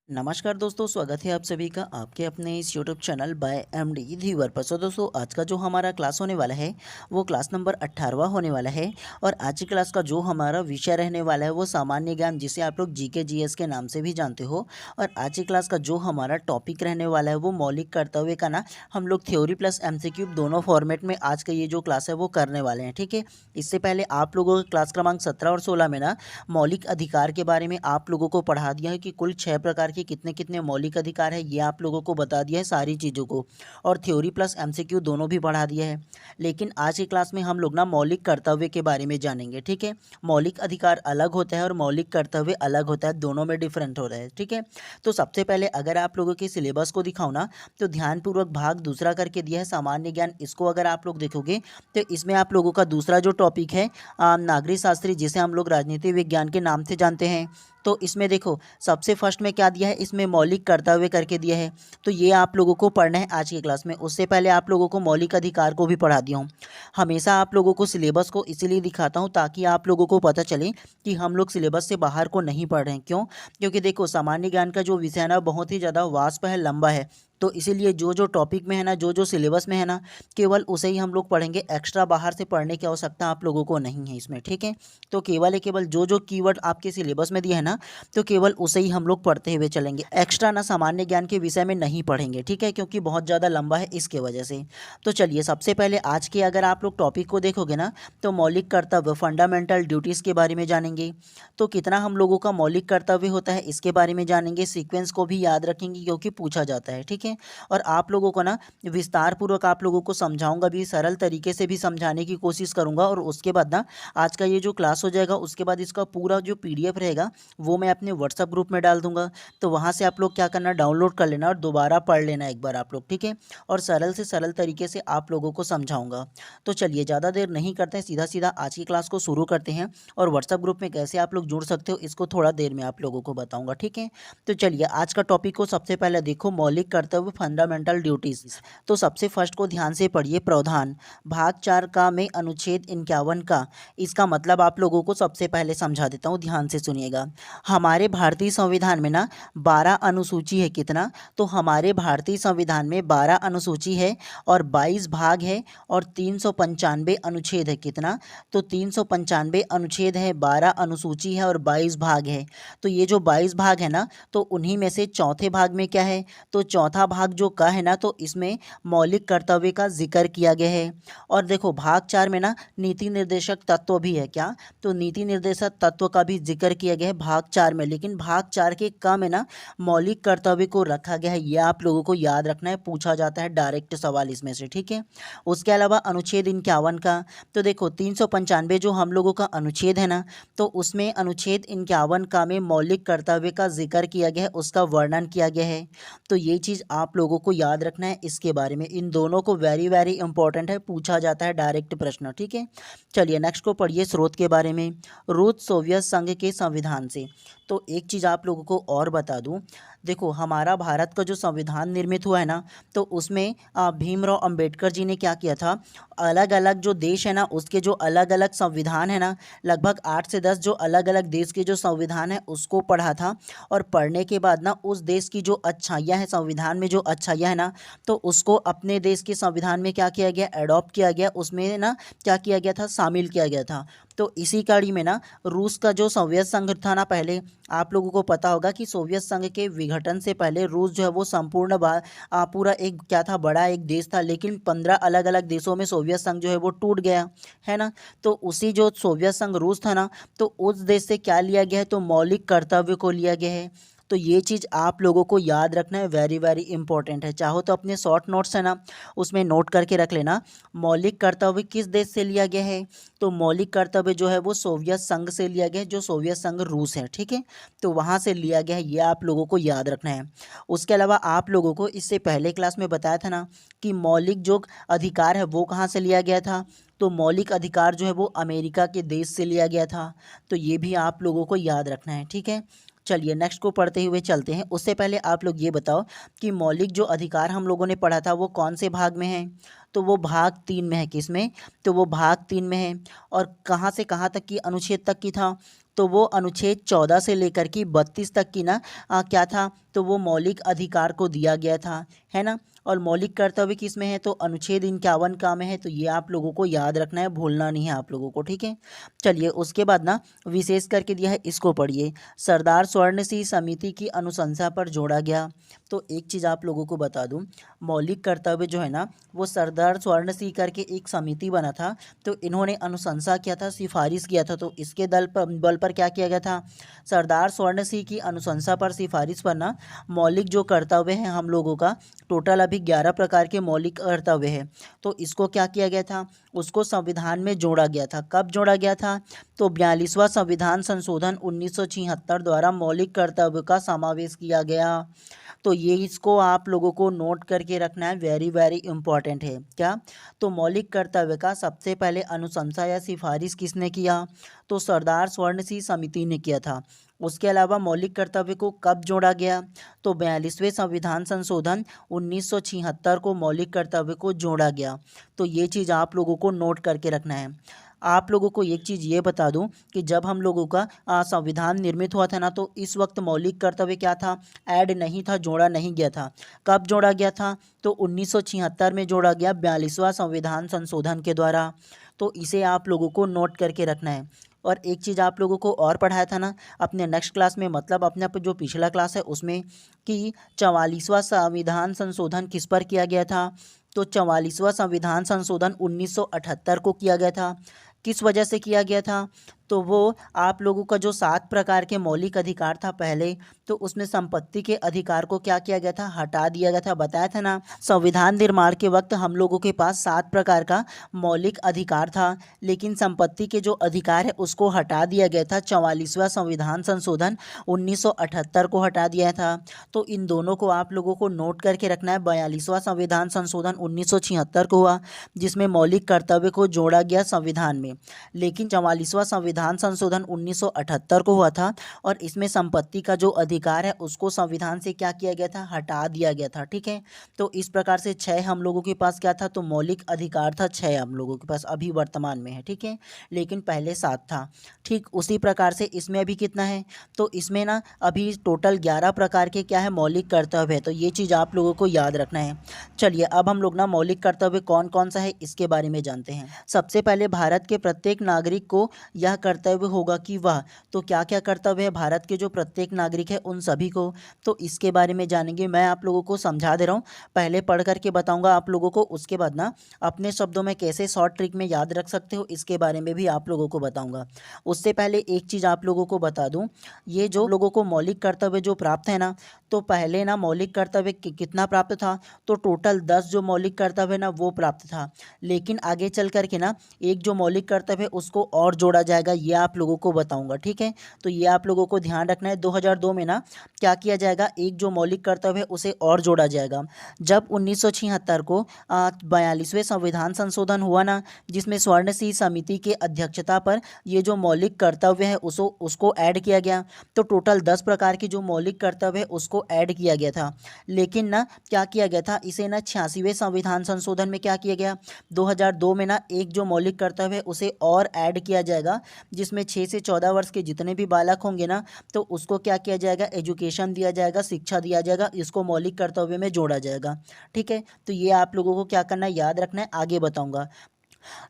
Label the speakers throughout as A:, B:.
A: नमस्कार दोस्तों, स्वागत है आप सभी का आपके अपने इस यूट्यूब चैनल बाय एमडी धीवर पर। सो दोस्तों, आज का जो हमारा क्लास होने वाला है वो क्लास नंबर 18वां होने वाला है। और आज की क्लास का जो हमारा विषय रहने वाला है वो सामान्य ज्ञान, जिसे आप लोग जीके जीएस के नाम से भी जानते हो। और आज की क्लास का जो हमारा टॉपिक रहने वाला है वो मौलिक कर्तव्य का ना हम लोग थ्योरी प्लस एमसीक्यू दोनों फॉर्मेट में आज का ये जो क्लास है वो करने वाले हैं। ठीक है, इससे पहले आप लोगों को क्लास क्रमांक 17 और 16 में ना मौलिक अधिकार के बारे में आप लोगों को पढ़ा दिया है कि कुल 6 प्रकार के कितने कितने मौलिक अधिकार है, ये आप लोगों को बता दिया है सारी चीज़ों को। और थ्योरी प्लस एमसीक्यू दोनों भी पढ़ा दिया है। लेकिन आज की क्लास में हम लोग ना मौलिक कर्तव्य के बारे में जानेंगे। ठीक है, मौलिक अधिकार अलग होता है और मौलिक कर्तव्य अलग होता है, दोनों में डिफरेंट हो रहा है। ठीक है, तो सबसे पहले अगर आप लोगों के सिलेबस को दिखाओ ना, तो ध्यानपूर्वक भाग दूसरा करके दिया है सामान्य ज्ञान। इसको अगर आप लोग देखोगे तो इसमें आप लोगों का दूसरा जो टॉपिक है नागरिक शास्त्री, जिसे हम लोग राजनीति विज्ञान के नाम से जानते हैं। तो इसमें देखो सबसे फर्स्ट में क्या दिया है, इसमें मौलिक कर्तव्य करके दिया है। तो ये आप लोगों को पढ़ना है आज की क्लास में। उससे पहले आप लोगों को मौलिक अधिकार को भी पढ़ा दिया हूँ। हमेशा आप लोगों को सिलेबस को इसीलिए दिखाता हूँ ताकि आप लोगों को पता चले कि हम लोग सिलेबस से बाहर को नहीं पढ़ रहे हैं। क्यों? क्योंकि देखो सामान्य ज्ञान का जो विषय है ना बहुत ही ज़्यादा वास्प है, लंबा है। तो इसीलिए जो जो टॉपिक में है ना, जो जो सिलेबस में है ना, केवल उसे ही हम लोग पढ़ेंगे। एक्स्ट्रा बाहर से पढ़ने की आवश्यकता आप लोगों को नहीं है इसमें। ठीक है, तो केवल जो जो कीवर्ड आपके सिलेबस में दिया है ना, तो केवल उसे ही हम लोग पढ़ते हुए चलेंगे। एक्स्ट्रा ना सामान्य ज्ञान के विषय में नहीं पढ़ेंगे। ठीक है, क्योंकि बहुत ज़्यादा लंबा है इसके वजह से। तो चलिए सबसे पहले आज के अगर आप लोग टॉपिक को देखोगे ना, तो मौलिक कर्तव्य फंडामेंटल ड्यूटीज़ के बारे में जानेंगे। तो कितना हम लोगों का मौलिक कर्तव्य होता है इसके बारे में जानेंगे। सीक्वेंस को भी याद रखेंगे क्योंकि पूछा जाता है। ठीक है, और आप लोगों को ना विस्तार पूर्वक आप लोगों को समझाऊंगा भी, सरल तरीके से भी समझाने की कोशिश करूंगा। और उसके बाद ना आज का ये जो क्लास हो जाएगा उसके बाद इसका पूरा जो पीडीएफ रहेगा वो मैं अपने व्हाट्सएप ग्रुप में डाल दूंगा। तो वहाँ से आप लोग क्या करना, डाउनलोड कर लेना और दोबारा पढ़ लेना एक बार आप लोग। ठीक है, और सरल से सरल तरीके से आप लोगों को समझाऊंगा। तो चलिए ज़्यादा देर नहीं करते हैं, सीधा सीधा आज की क्लास को शुरू करते हैं। और व्हाट्सएप ग्रुप में कैसे आप लोग जुड़ सकते हो इसको थोड़ा देर में आप लोगों को बताऊंगा। ठीक है, तो चलिए आज का टॉपिक को सबसे पहले देखो, मौलिक कर्तव्य फंडामेंटल ड्यूटीज। तो सबसे फर्स्ट को ध्यान से पढ़िए, प्रावधान भाग 4 का में अनुच्छेद 51 का। इसका मतलब आप लोगों को सबसे पहले समझा देता हूँ, ध्यान से सुनिएगा। हमारे भारतीय संविधान में ना 12 अनुसूची है। कितना? तो हमारे भारतीय संविधान में 12 अनुसूची है और 22 भाग है और 395 अनुच्छेद है। कितना? तो 395 अनुच्छेद है, 12 अनुसूची है और 22 भाग है। तो ये जो 22 भाग है ना, तो उन्हीं में से चौथे भाग में क्या है, तो चौथा भाग जो का है ना, तो इसमें मौलिक कर्तव्य का जिक्र किया गया है। और देखो भाग 4 में ना नीति निर्देशक तत्व भी है। क्या? तो नीति निर्देशक तत्व का भी जिक्र किया गया है भाग 4 में। लेकिन भाग 4 के क में ना मौलिक कर्तव्य को रखा गया है। ये आप लोगों को याद रखना है, पूछा जाता है डायरेक्ट सवाल इसमें से। ठीक है, उसके अलावा अनुच्छेद 51 का, तो देखो 395 जो हम लोगों का अनुच्छेद है ना, तो उसमें अनुच्छेद 51 का में मौलिक कर्तव्य का जिक्र किया गया है, उसका वर्णन किया गया है। तो ये चीज़ आप लोगों को याद रखना है इसके बारे में। इन दोनों को वेरी वेरी इंपॉर्टेंट है, पूछा जाता है डायरेक्ट प्रश्न। ठीक है, चलिए नेक्स्ट को पढ़िए, स्रोत के बारे में। रूस सोवियत संघ के संविधान से। तो एक चीज़ आप लोगों को और बता दूं, देखो हमारा भारत का जो संविधान निर्मित हुआ है ना, तो उसमें भीमराव अंबेडकर जी ने क्या किया था, अलग अलग जो देश है ना उसके जो अलग अलग संविधान है ना, लगभग 8 से 10 जो अलग अलग देश के जो संविधान है उसको पढ़ा था। और पढ़ने के बाद ना उस देश की जो अच्छाइयाँ हैं, संविधान में जो अच्छाइयाँ है ना, तो उसको अपने देश के संविधान में क्या किया गया, एडॉप्ट किया गया। उसमें ना क्या किया गया था, शामिल किया गया था। तो इसी कड़ी में ना रूस का जो सोवियत संघ था ना, पहले आप लोगों को पता होगा कि सोवियत संघ के विघटन से पहले रूस जो है वो संपूर्ण पूरा एक क्या था, बड़ा एक देश था। लेकिन 15 अलग अलग देशों में सोवियत संघ जो है वो टूट गया है ना। तो उसी जो सोवियत संघ रूस था ना, तो उस देश से क्या लिया गया है, तो मौलिक कर्तव्य को लिया गया है। तो ये चीज़ आप लोगों को याद रखना है, वेरी वेरी इंपॉर्टेंट है। चाहो तो अपने शॉर्ट नोट्स है ना उसमें नोट करके रख लेना। मौलिक कर्तव्य किस देश से लिया गया है, तो मौलिक कर्तव्य जो है वो सोवियत संघ से लिया गया है, जो सोवियत संघ रूस है। ठीक है, तो वहाँ से लिया गया है, ये आप लोगों को याद रखना है। उसके अलावा आप लोगों को इससे पहले क्लास में बताया था ना कि मौलिक जो अधिकार है वो कहाँ से लिया गया था, तो मौलिक अधिकार जो है वो अमेरिका के देश से लिया गया था। तो ये भी आप लोगों को याद रखना है। ठीक है, चलिए नेक्स्ट को पढ़ते हुए चलते हैं। उससे पहले आप लोग ये बताओ कि मौलिक जो अधिकार हम लोगों ने पढ़ा था वो कौन से भाग में है, तो वो भाग 3 में है। किस में? तो वो भाग 3 में है। और कहाँ से कहाँ तक की अनुच्छेद तक की था, तो वो अनुच्छेद 14 से लेकर के 32 तक की ना क्या था, तो वो मौलिक अधिकार को दिया गया था, है ना। और मौलिक कर्तव्य किस में है, तो अनुच्छेद 51 का में है। तो ये आप लोगों को याद रखना है, भूलना नहीं है आप लोगों को, ठीक है। चलिए उसके बाद ना विशेष करके दिया है, इसको पढ़िए। सरदार स्वर्ण सिंह समिति की अनुशंसा पर जोड़ा गया। तो एक चीज़ आप लोगों को बता दूं, मौलिक कर्तव्य जो है ना, वो सरदार स्वर्ण सिंह करके एक समिति बना था। तो इन्होंने अनुशंसा किया था, सिफारिश किया था। तो इसके बल पर क्या किया गया था, सरदार स्वर्ण सिंह की अनुशंसा पर, सिफारिश पर ना मौलिक जो कर्तव्य है हम लोगों का, टोटल अभी 11 प्रकार के मौलिक कर्तव्य है। तो इसको क्या किया गया था, उसको संविधान में जोड़ा गया था। कब जोड़ा गया था, तो 42वां संविधान संशोधन 1976 द्वारा मौलिक कर्तव्य का समावेश किया गया। तो ये इसको आप लोगों को नोट करके रखना है, वेरी वेरी इंपॉर्टेंट है। क्या, तो मौलिक कर्तव्य का सबसे पहले अनुशंसा या सिफारिश किसने किया, तो सरदार स्वर्ण सिंह समिति ने किया था। उसके अलावा मौलिक कर्तव्य को कब जोड़ा गया, तो 42वें संविधान संशोधन 1976 को मौलिक कर्तव्य को जोड़ा गया। तो ये चीज़ आप लोगों को नोट करके रखना है। आप लोगों को एक चीज़ ये बता दूं कि जब हम लोगों का संविधान निर्मित हुआ था ना, तो इस वक्त मौलिक कर्तव्य क्या था, ऐड नहीं था, जोड़ा नहीं गया था। कब जोड़ा गया था, तो 1976 में जोड़ा गया, 42वां संविधान संशोधन के द्वारा। तो इसे आप लोगों को नोट करके रखना है। और एक चीज़ आप लोगों को और पढ़ाया था ना अपने नेक्स्ट क्लास में, मतलब अपने जो पिछला क्लास है उसमें, कि 44वां संविधान संशोधन किस पर किया गया था, तो 44वां संविधान संशोधन 1978 को किया गया था। किस वजह से किया गया था, तो वो आप लोगों का जो 7 प्रकार के मौलिक अधिकार था पहले, तो उसमें संपत्ति के अधिकार को क्या किया गया था, हटा दिया गया था। बताया था ना, संविधान निर्माण के वक्त हम लोगों के पास 7 प्रकार का मौलिक अधिकार था, लेकिन संपत्ति के जो अधिकार है उसको हटा दिया गया था। 44वां संविधान संशोधन 1978 को हटा दिया था। तो इन दोनों को आप लोगों को नोट करके रखना है। 42वां संविधान संशोधन 1976 को हुआ, जिसमें मौलिक कर्तव्य को जोड़ा गया संविधान में, लेकिन 44वां संविधान संशोधन 1978 को हुआ था, और इसमें संपत्ति का जो अधिकार है उसको संविधान से क्या किया गया था, हटा दिया गया था, ठीक है। तो इस प्रकार से 6 हम लोगों के पास क्या था, तो मौलिक अधिकार था 6 हम लोगों के पास अभी वर्तमान में है, ठीक है, लेकिन पहले 7 था। ठीक उसी प्रकार से इसमें अभी कितना है, तो इसमें ना अभी टोटल 11 प्रकार के क्या है, मौलिक कर्तव्य है। तो ये चीज़ आप लोगों को याद रखना है। चलिए अब हम लोग ना मौलिक कर्तव्य कौन कौन सा है इसके बारे में जानते हैं। सबसे पहले भारत के प्रत्येक नागरिक को यह कर्तव्य होगा कि वह, तो क्या क्या कर्तव्य है भारत के जो प्रत्येक नागरिक है उन सभी को, तो इसके बारे में जानेंगे। मैं आप लोगों को समझा दे रहा हूँ, पहले पढ़ करके बताऊंगा आप लोगों को, उसके बाद ना अपने शब्दों में कैसे शॉर्ट ट्रिक में याद रख सकते हो इसके बारे में भी आप लोगों को बताऊंगा। उससे पहले एक चीज़ आप लोगों को बता दूं, ये जो लोगों को मौलिक कर्तव्य जो प्राप्त है ना, तो पहले ना मौलिक कर्तव्य कितना प्राप्त था, तो टोटल 10 जो मौलिक कर्तव्य है ना वो प्राप्त था। लेकिन आगे चल करके ना एक जो मौलिक कर्तव्य है उसको और जोड़ा जाएगा, ये आप लोगों को बताऊंगा, ठीक है। तो ये आप लोगों को ध्यान रखना है। 2002 में ना क्या किया जाएगा, एक जो मौलिक कर्तव्य है उसे और जोड़ा जाएगा। जब 1976 को 42वें संविधान संशोधन हुआ ना, जिसमें स्वर्ण सिंह समिति के अध्यक्षता पर ये जो मौलिक कर्तव्य है उसको ऐड किया गया। तो टोटल 10 प्रकार की जो मौलिक कर्तव्य है उसको ऐड किया गया था। लेकिन ना क्या किया गया था, इसे ना 86वें संविधान संशोधन में क्या किया गया, 2002 में ना एक जो मौलिक कर्तव्य है उसे और ऐड किया जाएगा, जिसमें 6 से 14 वर्ष के जितने भी बालक होंगे ना, तो उसको क्या किया जाएगा, एजुकेशन दिया जाएगा, शिक्षा दिया जाएगा, इसको मौलिक कर्तव्य में जोड़ा जाएगा, ठीक है। तो ये आप लोगों को क्या करना है, याद रखना है, आगे बताऊंगा।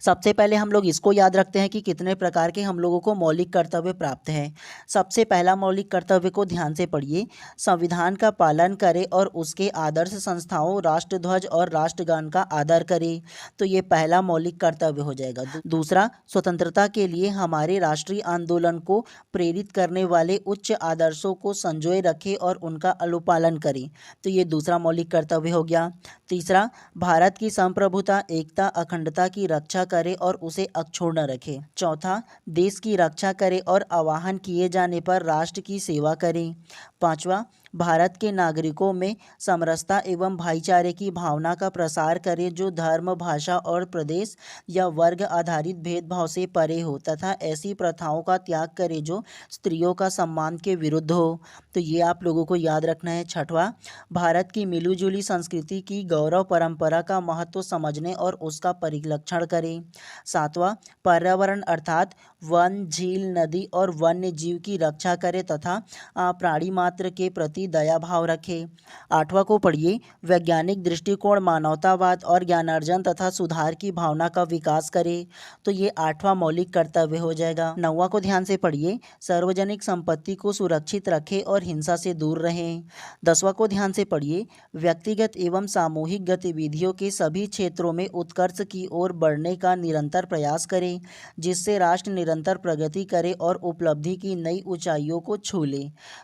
A: सबसे पहले हम लोग इसको याद रखते हैं कि कितने प्रकार के हम लोगों को मौलिक कर्तव्य प्राप्त हैं। सबसे पहला मौलिक कर्तव्य को ध्यान से पढ़िए, संविधान का पालन करें और उसके आदर्श संस्थाओं राष्ट्रध्वज और राष्ट्रगान का आदर करें। तो ये पहला मौलिक कर्तव्य हो जाएगा। दूसरा, स्वतंत्रता के लिए हमारे राष्ट्रीय आंदोलन को प्रेरित करने वाले उच्च आदर्शों को संजोए रखें और उनका अनुपालन करें। तो ये दूसरा मौलिक कर्तव्य हो गया। तीसरा, भारत की संप्रभुता, एकता, अखंडता की रक्षा करे और उसे अक्षुण्ण रखे। चौथा, देश की रक्षा करे और आह्वान किए जाने पर राष्ट्र की सेवा करें। पांचवा, भारत के नागरिकों में समरसता एवं भाईचारे की भावना का प्रसार करे, जो धर्म, भाषा और प्रदेश या वर्ग आधारित भेदभाव से परे हो तथा ऐसी प्रथाओं का त्याग करे जो स्त्रियों का सम्मान के विरुद्ध हो। तो ये आप लोगों को याद रखना है। छठवां, भारत की मिलीजुली संस्कृति की गौरव परंपरा का महत्व समझने और उसका परिलक्षण करें। सातवां, पर्यावरण अर्थात वन, झील, नदी और वन्य जीव की रक्षा करे तथा प्राणी मात्र के प्रति दया भाव रखे। आठवां को पढ़िए, वैज्ञानिक दृष्टिकोण, मानवतावाद और ज्ञानार्जन तथा सुधार की भावना का विकास करे। तो ये आठवां मौलिक कर्तव्य हो जाएगा। नौवां को ध्यान से पढ़िए, सार्वजनिक संपत्ति को सुरक्षित रखे और हिंसा से दूर रहें। 10वां को ध्यान से पढ़िए, व्यक्तिगत एवं सामूहिक गतिविधियों के सभी क्षेत्रों में उत्कर्ष की ओर बढ़ने का निरंतर प्रयास करें, जिससे राष्ट्र निरंतर प्रगति करे और उपलब्धि की नई ऊंचाइयों को छू ले।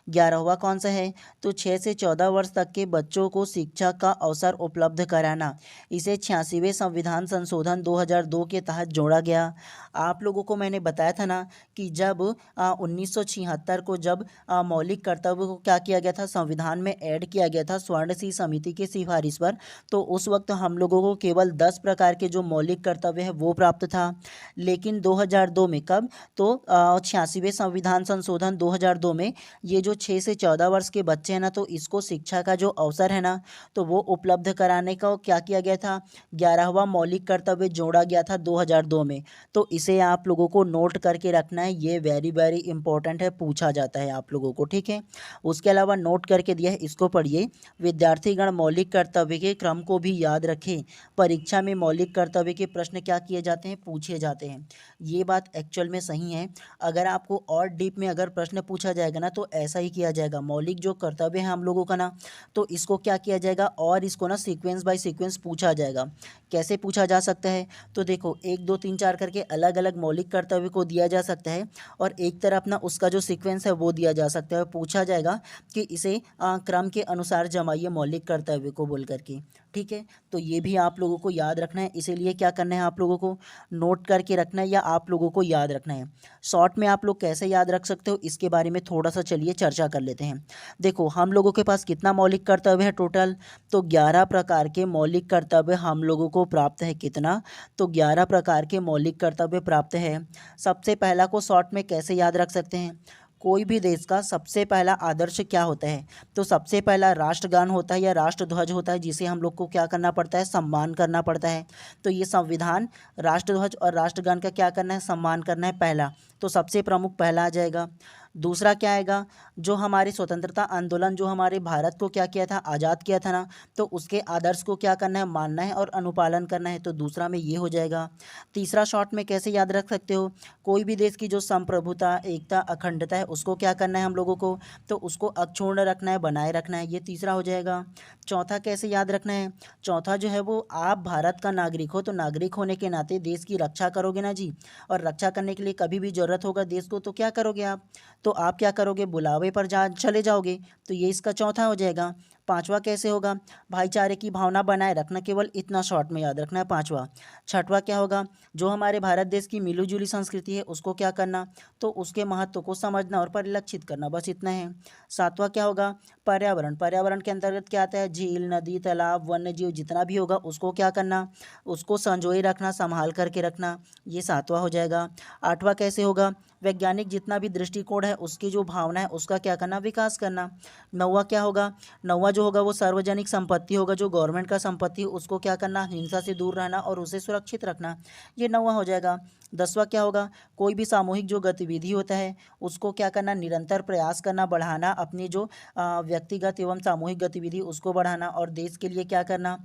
A: 11वां कौन सा है? तो 6 से 14 वर्ष तक के बच्चों को शिक्षा का अवसर उपलब्ध कराना। इसे 86वें संविधान संशोधन 2002 के तहत जोड़ा गया। आप लोगों को मैंने बताया था ना कि जब 1976 को जब मौलिक कर्तव्य को क्या किया गया था, संविधान में ऐड किया गया था स्वर्ण सिंह समिति की सिफारिश पर, तो उस वक्त हम लोगों को केवल 10 प्रकार के जो मौलिक कर्तव्य है वो प्राप्त था। लेकिन 2002 में कब? तो 86वें संविधान संशोधन 2002 में ये जो 6 से 14 वर्ष के बच्चे हैं ना, तो इसको शिक्षा का जो अवसर है ना, तो वो उपलब्ध कराने का क्या किया गया था? 11वां मौलिक कर्तव्य जोड़ा गया था 2002 में। तो इसे आप लोगों को नोट करके रखना है, ये वेरी वेरी इंपॉर्टेंट है, पूछा जाता है आप लोगों को, ठीक है। उसके अलावा नोट करके दिया है, इसको पढ़िए, विद्यार्थीगण मौलिक कर्तव्य के क्रम को भी याद रखें। परीक्षा में मौलिक कर्तव्य के प्रश्न क्या किए जाते हैं? पूछे जाते हैं। ये बात एक्चुअल में सही है। अगर आपको और डीप में अगर प्रश्न पूछा जाएगा ना, तो ऐसा ही किया जाएगा। मौलिक जो कर्तव्य है हम लोगों का ना, तो इसको क्या किया जाएगा, और इसको ना सीक्वेंस बाय सीक्वेंस पूछा जाएगा। कैसे पूछा जा सकता है? तो देखो, 1 2 3 4 करके अलग अलग मौलिक कर्तव्य को दिया जा सकता है, और एक तरफ ना उसका जो सीक्वेंस है वो दिया जा सकता है। पूछा जाएगा कि इसे क्रम के अनुसार जमाइए मौलिक कर्तव्य को बोल करके, ठीक है। तो ये भी आप लोगों को याद रखना है, इसीलिए क्या करना है, आप लोगों को नोट करके रखना है या आप लोगों को याद रखना है। शॉर्ट में आप लोग कैसे याद रख सकते हो, इसके बारे में थोड़ा सा चलिए चर्चा कर लेते हैं। देखो, हम लोगों के पास कितना मौलिक कर्तव्य है टोटल? तो 11 प्रकार के मौलिक कर्तव्य हम लोगों को प्राप्त है। कितना? तो 11 प्रकार के मौलिक कर्तव्य प्राप्त है। सबसे पहला को शॉर्ट में कैसे याद रख सकते हैं? कोई भी देश का सबसे पहला आदर्श क्या होता है? तो सबसे पहला राष्ट्रगान होता है या राष्ट्रध्वज होता है, जिसे हम लोग को क्या करना पड़ता है? सम्मान करना पड़ता है। तो ये संविधान राष्ट्रध्वज और राष्ट्रगान का क्या करना है? सम्मान करना है पहला। तो सबसे प्रमुख पहला आ जाएगा। दूसरा क्या आएगा? जो हमारे स्वतंत्रता आंदोलन, जो हमारे भारत को क्या किया था, आज़ाद किया था ना, तो उसके आदर्श को क्या करना है? मानना है और अनुपालन करना है। तो दूसरा में ये हो जाएगा। तीसरा शॉर्ट में कैसे याद रख सकते हो? कोई भी देश की जो संप्रभुता, एकता, अखंडता है, उसको क्या करना है हम लोगों को? तो उसको अक्षुण्ण रखना है, बनाए रखना है। ये तीसरा हो जाएगा। चौथा कैसे याद रखना है? चौथा जो है वो, आप भारत का नागरिक हो, तो नागरिक होने के नाते देश की रक्षा करोगे ना जी, और रक्षा करने के लिए कभी भी जरूरत होगा देश को, तो क्या करोगे आप? तो आप क्या करोगे? बुलावे पर चले जाओगे। तो ये इसका चौथा हो जाएगा। पांचवा कैसे होगा? भाईचारे की भावना बनाए रखना, केवल इतना शॉर्ट में याद रखना है पांचवा। छठवा क्या होगा? जो हमारे भारत देश की मिलीजुली संस्कृति है उसको क्या करना? तो उसके महत्व को समझना और परिलक्षित करना, बस इतना है। सातवां क्या होगा? पर्यावरण। पर्यावरण के अंतर्गत क्या आता है? झील, नदी, तालाब, वन्य जीव जितना भी होगा उसको क्या करना? उसको संजोए रखना, संभाल करके रखना। ये सातवां हो जाएगा। आठवां कैसे होगा? वैज्ञानिक जितना भी दृष्टिकोण है उसकी जो भावना है उसका क्या करना? विकास करना। नौवां क्या होगा? नौवां जो होगा वो सार्वजनिक संपत्ति होगा, जो गवर्नमेंट का संपत्ति उसको क्या करना? हिंसा से दूर रहना और उसे सुरक्षित रखना। ये नौवां हो जाएगा। 10वां क्या होगा? कोई भी सामूहिक जो गतिविधि होता है उसको क्या करना? निरंतर प्रयास करना, बढ़ाना, अपनी जो व्यक्तिगत एवं सामूहिक गतिविधि उसको बढ़ाना, और देश के लिए क्या करना?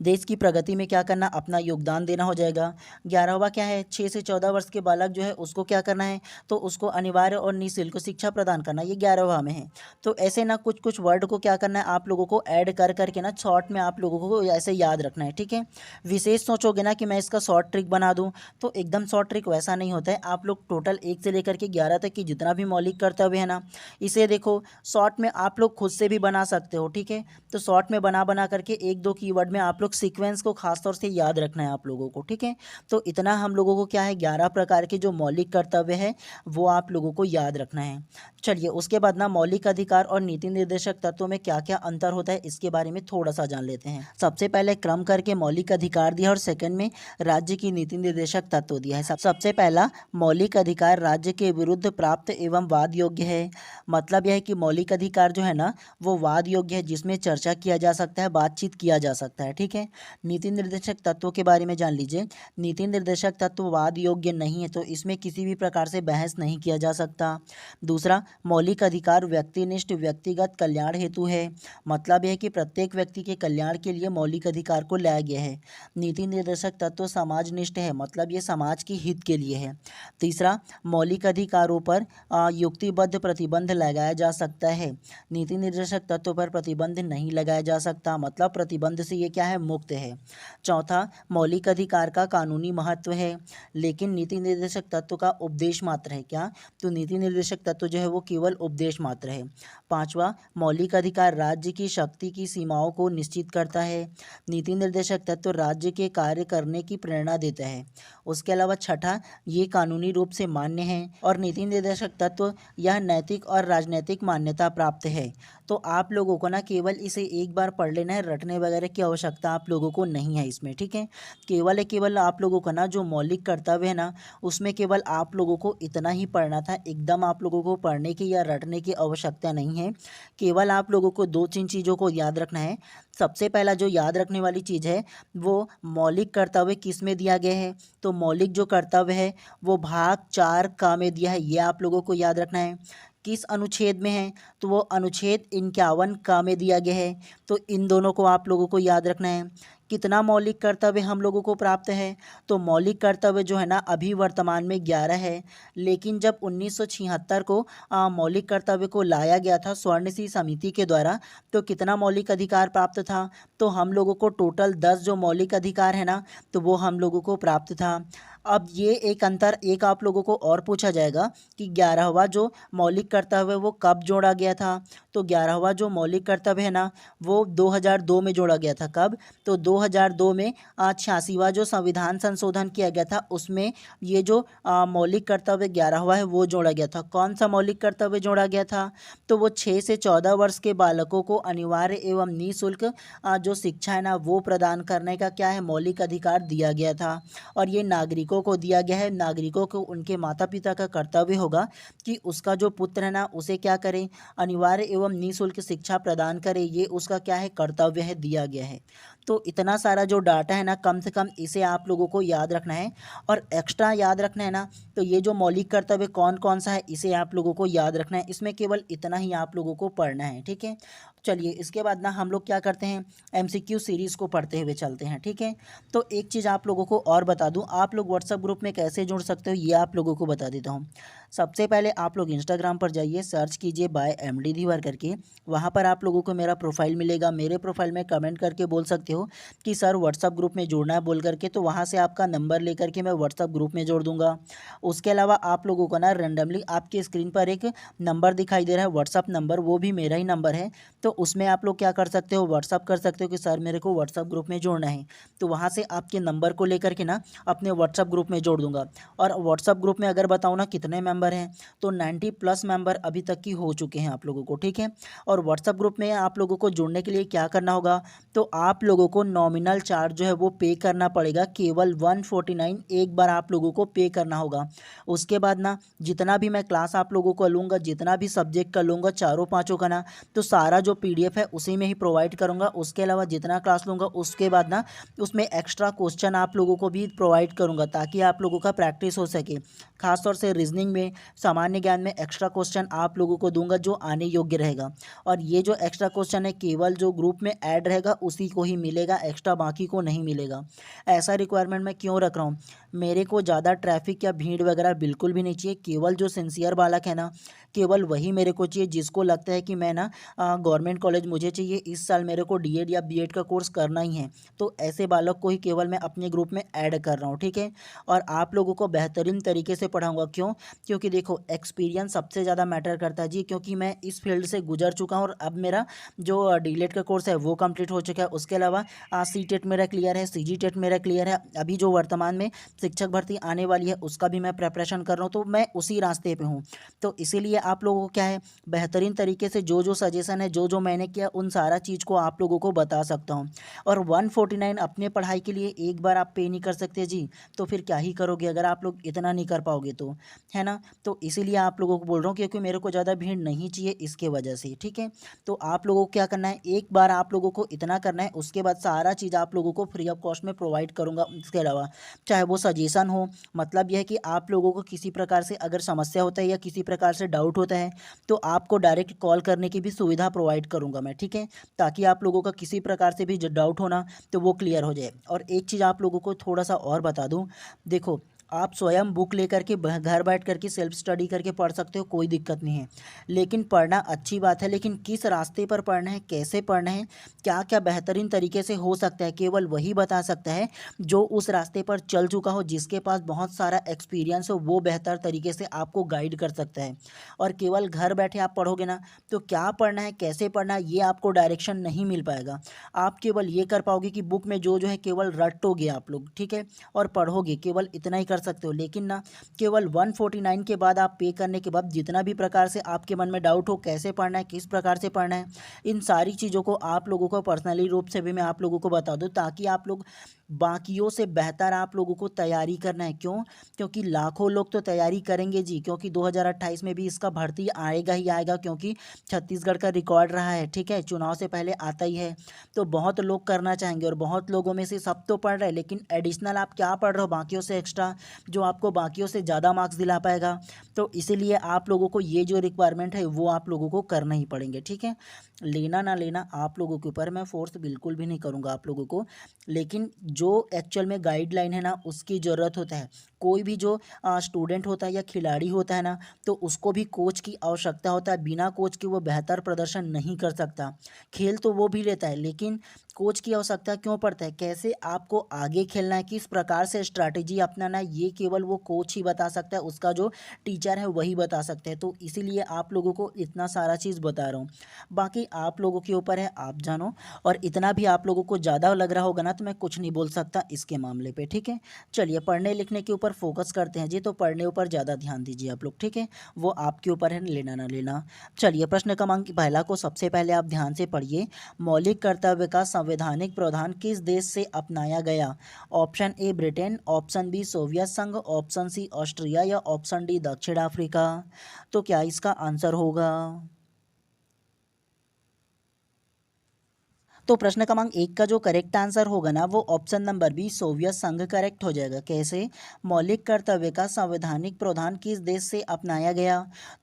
A: देश की प्रगति में क्या करना? अपना योगदान देना हो जाएगा। 11वां क्या है? 6 से 14 वर्ष के बालक जो है उसको क्या करना है? तो उसको अनिवार्य और निःशुल्क शिक्षा प्रदान करना। ये 11वां में है। तो ऐसे ना कुछ कुछ वर्ड को क्या करना है आप लोगों को? ऐड कर करके ना शॉर्ट में आप लोगों को ऐसे याद रखना है, ठीक है। विशेष सोचोगे ना कि मैं इसका शॉर्ट ट्रिक बना दूं, तो एकदम शॉर्ट ट्रिक वैसा नहीं होता है। आप लोग टोटल 1 से लेकर के 11 तक की जितना भी मौलिक कर्तव्य है ना, इसे देखो शॉर्ट में आप लोग खुद से भी बना सकते हो, ठीक है। तो शॉर्ट में बना बना करके 1-2 कीवर्ड में आप लोग सीक्वेंस को खास तौर से याद रखना है आप लोगों को, ठीक है। तो इतना हम लोगों को क्या है, 11 प्रकार के जो मौलिक कर्तव्य है वो आप लोगों को याद रखना है। चलिए उसके बाद ना मौलिक अधिकार और नीति निर्देशक तत्वों में क्या क्या अंतर होता है इसके बारे में थोड़ा सा जान लेते हैं। सबसे पहले क्रम करके मौलिक अधिकार दिया और सेकंड में राज्य की नीति निर्देशक तत्व दिया है। सबसे पहला मौलिक अधिकार राज्य के विरुद्ध प्राप्त एवं वाद योग्य है। मतलब यह है कि मौलिक अधिकार जो है ना वो वाद योग्य है, जिसमें चर्चा किया जा सकता है, बातचीत किया जा सकता है, ठीक है। नीति निर्देशक तत्वों के बारे में जान लीजिए। नीति निर्देशक तत्व वाद योग्य नहीं है, तो इसमें किसी भी प्रकार से बहस नहीं किया जा सकता। दूसरा, मौलिक अधिकार व्यक्तिनिष्ठ व्यक्तिगत कल्याण हेतु है। मतलब यह है कि प्रत्येक व्यक्ति के कल्याण के लिए मौलिक अधिकार को लाया गया है। नीति निर्देशक तत्व समाजनिष्ठ है, मतलब ये समाज के हित के लिए है। तीसरा, मौलिक अधिकारों पर युक्तिबद्ध प्रतिबंध लगाया जा सकता है। नीति निर्देशक तत्व पर प्रतिबंध नहीं लगाया जा सकता, मतलब प्रतिबंध से ये क्या है, मुक्त है। चौथा, मौलिक अधिकार का कानूनी महत्व है, लेकिन नीति निर्देशक तत्व का उपदेश मात्र है। क्या? तो नीति निर्देशक तत्व जो है वो केवल उपदेश मात्र है। पांचवा, मौलिक अधिकार राज्य की शक्ति की सीमाओं को निश्चित करता है। नीति निर्देशक तत्व राज्य के कार्य करने की प्रेरणा देता है। उसके अलावा छठा, ये कानूनी रूप से मान्य है और नीति निर्देशक तत्व यह नैतिक और राजनीतिक मान्यता प्राप्त है। तो आप लोगों को ना केवल इसे एक बार पढ़ लेना है, रटने वगैरह की आवश्यकता आप लोगों को नहीं है इसमें, ठीक है। केवल आप लोगों का ना जो मौलिक कर्तव्य है ना उसमें केवल आप लोगों को इतना ही पढ़ना था। एकदम आप लोगों को पढ़ने की या रटने की आवश्यकता नहीं है। केवल आप लोगों को 2-3 चीज़ों को याद रखना है। सबसे पहला जो याद रखने वाली चीज़ है वो मौलिक कर्तव्य किस में दिया गया है। तो मौलिक जो कर्तव्य है वो भाग 4 का में दिया है, ये आप लोगों को याद रखना है। किस अनुच्छेद में है, तो वो अनुच्छेद 51 का में दिया गया है। तो इन दोनों को आप लोगों को याद रखना है। कितना मौलिक कर्तव्य हम लोगों को प्राप्त है, तो मौलिक कर्तव्य जो है ना अभी वर्तमान में 11 है, लेकिन जब 1976 को मौलिक कर्तव्य को लाया गया था स्वर्णसिंह समिति के द्वारा, तो कितना मौलिक अधिकार प्राप्त था, तो हम लोगों को टोटल 10 जो मौलिक अधिकार है ना तो वो हम लोगों को प्राप्त था। अब ये एक आप लोगों को और पूछा जाएगा कि 11वां जो मौलिक कर्तव्य है वो कब जोड़ा गया था। तो 11वां जो मौलिक कर्तव्य है ना वो 2002 में जोड़ा गया था। कब? तो 2002 में 86वां जो संविधान संशोधन किया गया था उसमें ये जो मौलिक कर्तव्य 11वां है वो जोड़ा गया था। कौन सा मौलिक कर्तव्य जोड़ा गया था? तो वो 6 से 14 वर्ष के बालकों को अनिवार्य एवं निःशुल्क जो शिक्षा है ना वो प्रदान करने का क्या है, मौलिक अधिकार दिया गया था। और ये नागरिकों को दिया गया है। नागरिकों को उनके माता पिता का कर्तव्य होगा कि उसका जो पुत्र है ना उसे क्या करें, अनिवार्य एवं निःशुल्क शिक्षा प्रदान करे। ये उसका क्या है, कर्तव्य है, दिया गया है। तो इतना सारा जो डाटा है ना कम से कम इसे आप लोगों को याद रखना है। और एक्स्ट्रा याद रखना है ना तो ये जो मौलिक कर्तव्य कौन कौन सा है इसे आप लोगों को याद रखना है। इसमें केवल इतना ही आप लोगों को पढ़ना है, ठीक है। चलिए इसके बाद ना हम लोग क्या करते हैं, MCQ सीरीज़ को पढ़ते हुए चलते हैं, ठीक है। तो एक चीज़ आप लोगों को और बता दूं, आप लोग व्हाट्सएप ग्रुप में कैसे जुड़ सकते हो ये आप लोगों को बता देता हूं। सबसे पहले आप लोग इंस्टाग्राम पर जाइए, सर्च कीजिए बाय MD धीवर करके। वहां पर आप लोगों को मेरा प्रोफाइल मिलेगा। मेरे प्रोफाइल में कमेंट करके बोल सकते हो कि सर व्हाट्सएप ग्रुप में जुड़ना है बोल करके, तो वहाँ से आपका नंबर लेकर के मैं व्हाट्सएप ग्रुप में जोड़ दूंगा। उसके अलावा आप लोगों को ना रेंडमली आपकी स्क्रीन पर एक नंबर दिखाई दे रहा है व्हाट्सएप नंबर, वो भी मेरा ही नंबर है। तो उसमें आप लोग क्या कर सकते हो, व्हाट्सएप कर सकते हो कि सर मेरे को व्हाट्सएप ग्रुप में जोड़ना है। तो वहाँ से आपके नंबर को लेकर के ना अपने व्हाट्सएप ग्रुप में जोड़ दूंगा। और व्हाट्सएप ग्रुप में अगर बताऊँ ना कितने मेंबर हैं, तो 90+ मेंबर अभी तक की हो चुके हैं आप लोगों को, ठीक है। और व्हाट्सएप ग्रुप में आप लोगों को जुड़ने के लिए क्या करना होगा, तो आप लोगों को नॉमिनल चार्ज जो है वो पे करना पड़ेगा, केवल 149 एक बार आप लोगों को पे करना होगा। उसके बाद ना जितना भी मैं क्लास आप लोगों को लूँगा, जितना भी सब्जेक्ट का लूँगा, चारों पाँचों का ना, तो सारा जो PDF है उसी में ही प्रोवाइड करूँगा। उसके अलावा जितना क्लास लूँगा उसके बाद ना उसमें एक्स्ट्रा क्वेश्चन आप लोगों को भी प्रोवाइड करूँगा, ताकि आप लोगों का प्रैक्टिस हो सके। खासतौर से रीजनिंग में, सामान्य ज्ञान में एक्स्ट्रा क्वेश्चन आप लोगों को दूंगा जो आने योग्य रहेगा। और ये जो एक्स्ट्रा क्वेश्चन है केवल जो ग्रुप में ऐड रहेगा उसी को ही मिलेगा, एक्स्ट्रा बाकी को नहीं मिलेगा। ऐसा रिक्वायरमेंट मैं क्यों रख रहा हूँ, मेरे को ज़्यादा ट्रैफिक या भीड़ वगैरह बिल्कुल भी नहीं चाहिए। केवल जो सिंसियर बालक है ना केवल वही मेरे को चाहिए, जिसको लगता है कि मैं ना गवर्नमेंट गवर्नमेंट कॉलेज मुझे चाहिए, इस साल मेरे को डीएड या बीएड का कोर्स करना ही है, तो ऐसे बालक को ही केवल मैं अपने ग्रुप में ऐड कर रहा हूँ, ठीक है। और आप लोगों को बेहतरीन तरीके से पढ़ाऊँगा, क्यों? क्योंकि देखो एक्सपीरियंस सबसे ज़्यादा मैटर करता है जी, क्योंकि मैं इस फील्ड से गुजर चुका हूँ और अब मेरा जो डीएलएड का कोर्स है वो कंप्लीट हो चुका है। उसके अलावा सीटेट मेरा क्लियर है, सीजीटेट मेरा क्लियर है। अभी जो वर्तमान में शिक्षक भर्ती आने वाली है उसका भी मैं प्रिपरेशन कर रहा हूँ, तो मैं उसी रास्ते पे हूँ। तो इसीलिए आप लोगों को क्या है, बेहतरीन तरीके से जो जो सजेशन है, जो जो मैंने किया, उन सारा चीज़ को आप लोगों को बता सकता हूँ। और 149 अपने पढ़ाई के लिए एक बार आप पे नहीं कर सकते जी, तो फिर क्या ही करोगे अगर आप लोग इतना नहीं कर पाओगे तो, है ना। तो इसीलिए आप लोगों को बोल रहा हूँ, क्योंकि मेरे को ज़्यादा भीड़ नहीं चाहिए इसके वजह से, ठीक है। तो आप लोगों को क्या करना है, एक बार आप लोगों को इतना करना है, उसके बाद सारा चीज़ आप लोगों को फ्री ऑफ कॉस्ट में प्रोवाइड करूँगा। इसके अलावा चाहे वो सजेशन हो, मतलब यह है कि आप लोगों को किसी प्रकार से अगर समस्या होता है या किसी प्रकार से डाउट होता है, तो आपको डायरेक्ट कॉल करने की भी सुविधा प्रोवाइड करूँगा मैं, ठीक है। ताकि आप लोगों का किसी प्रकार से भी जो डाउट होना तो वो क्लियर हो जाए। और एक चीज़ आप लोगों को थोड़ा सा और बता दूँ, देखो आप स्वयं बुक लेकर के घर बैठ करके सेल्फ स्टडी करके पढ़ सकते हो, कोई दिक्कत नहीं है। लेकिन पढ़ना अच्छी बात है, लेकिन किस रास्ते पर पढ़ना है, कैसे पढ़ना है, क्या क्या बेहतरीन तरीके से हो सकता है, केवल वही बता सकता है जो उस रास्ते पर चल चुका हो, जिसके पास बहुत सारा एक्सपीरियंस हो, वो बेहतर तरीके से आपको गाइड कर सकता है। और केवल घर बैठे आप पढ़ोगे ना, तो क्या पढ़ना है, कैसे पढ़ना है, ये आपको डायरेक्शन नहीं मिल पाएगा। आप केवल ये कर पाओगे कि बुक में जो जो है केवल रटोगे आप लोग, ठीक है, और पढ़ोगे, केवल इतना ही कर सकते हो। लेकिन ना, केवल 149 के बाद आप पे करने के बाद जितना भी प्रकार से आपके मन में डाउट हो, कैसे पढ़ना है, किस प्रकार से पढ़ना है, इन सारी चीज़ों को आप लोगों को पर्सनली रूप से भी मैं आप लोगों को बता दूं, ताकि आप लोग बाकियों से बेहतर आप लोगों को तैयारी करना है। क्यों? क्योंकि लाखों लोग तो तैयारी करेंगे जी, क्योंकि 2028 में भी इसका भर्ती आएगा ही आएगा, क्योंकि छत्तीसगढ़ का रिकॉर्ड रहा है, ठीक है, चुनाव से पहले आता ही है। तो बहुत लोग करना चाहेंगे और बहुत लोगों में से सब तो पढ़ रहे हैं, लेकिन एडिशनल आप क्या पढ़ रहे हो बाकियों से एक्स्ट्रा, जो आपको बाकियों से ज़्यादा मार्क्स दिला पाएगा। तो इसीलिए आप लोगों को ये जो रिक्वायरमेंट है वो आप लोगों को करना ही पड़ेंगे, ठीक है। लेना ना लेना आप लोगों के ऊपर, मैं फोर्स बिल्कुल भी नहीं करूँगा आप लोगों को। लेकिन जो एक्चुअल में गाइडलाइन है ना, उसकी ज़रूरत होता है। कोई भी जो स्टूडेंट होता है या खिलाड़ी होता है ना, तो उसको भी कोच की आवश्यकता होता है। बिना कोच के वो बेहतर प्रदर्शन नहीं कर सकता। खेल तो वो भी लेता है, लेकिन कोच की आवश्यकता क्यों पड़ता है, कैसे आपको आगे खेलना है, किस प्रकार से स्ट्रैटेजी अपनाना है, ये केवल वो कोच ही बता सकता है, उसका जो टीचर है वही बता सकते हैं। तो इसीलिए आप लोगों को इतना सारा चीज़ बता रहा हूँ। बाकी आप लोगों के ऊपर है, आप जानो। और इतना भी आप लोगों को ज़्यादा लग रहा होगा ना, तो मैं कुछ नहीं बोल सकता इसके मामले पे, ठीक है। चलिए पढ़ने लिखने के ऊपर फोकस करते हैं जी, तो पढ़ने ऊपर ज़्यादा ध्यान दीजिए आप लोग, ठीक है। वो आपके ऊपर है, लेना ना लेना। चलिए प्रश्न क्रमांक पहला को सबसे पहले आप ध्यान से पढ़िए। मौलिक कर्तव्य का संवैधानिक प्रावधान किस देश से अपनाया गया? Option A Britain, option B Soviet संघ, ऑप्शन सी ऑस्ट्रिया या ऑप्शन डी दक्षिण अफ्रीका। तो क्या इसका आंसर होगा? तो प्रश्न क्रमांक एक का जो करेक्ट आंसर होगा ना, वो ऑप्शन नंबर बी सोवियत संघ करेक्ट हो जाएगा। कैसे? मौलिक कर्तव्य का संवैधानिक प्रावधान किस देश से अपनाया गया?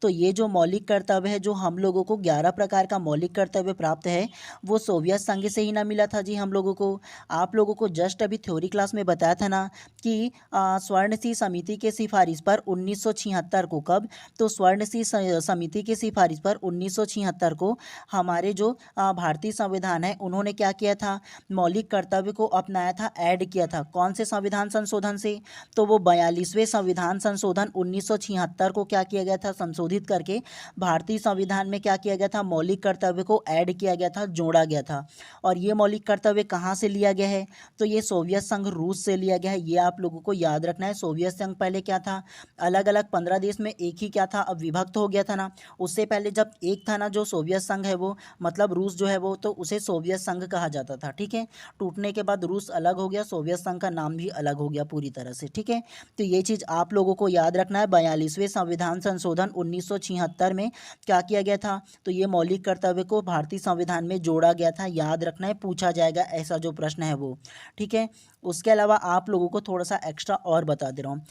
A: तो ये जो मौलिक कर्तव्य है, जो हम लोगों को 11 प्रकार का मौलिक कर्तव्य प्राप्त है, वो सोवियत संघ से ही ना मिला था जी हम लोगों को। आप लोगों को जस्ट अभी थ्योरी क्लास में बताया था ना कि स्वर्णसिंह समिति के सिफारिश पर 1976 को, कब? तो स्वर्णसिंह समिति की सिफारिश पर 1976 को हमारे जो भारतीय संविधान है, उन्होंने क्या किया था, मौलिक कर्तव्य को अपनाया था, ऐड किया था। कौन से संविधान संशोधन से? तो वो 42वें संविधान संशोधन 1976 को क्या किया गया था, संशोधित करके भारतीय संविधान में क्या किया गया था, मौलिक कर्तव्य को ऐड किया गया था, जोड़ा गया था। और ये मौलिक कर्तव्य कहाँ से लिया गया है? तो ये सोवियत संघ रूस से लिया गया है। ये आप लोगों को याद रखना है। सोवियत संघ पहले क्या था, अलग अलग 15 देश में एक ही क्या था, अब विभक्त हो गया था ना। उससे पहले जब एक था ना, जो सोवियत संघ है वो, मतलब रूस जो है वो, तो उसे सोवियत संघ कहा जाता था, ठीक है। टूटने के बाद रूस अलग हो गया, सोवियत संघ का नाम भी अलग हो गया पूरी तरह से, ठीक है। तो ये चीज़ आप लोगों को याद रखना है। 42वें संविधान संशोधन 1976 में क्या किया गया था, तो ये मौलिक कर्तव्य को भारतीय संविधान में जोड़ा गया था। याद रखना है, पूछा जाएगा ऐसा जो प्रश्न है वो, ठीक है। उसके अलावा आप लोगों को थोड़ा सा एक्स्ट्रा और बता दे रहा हूँ।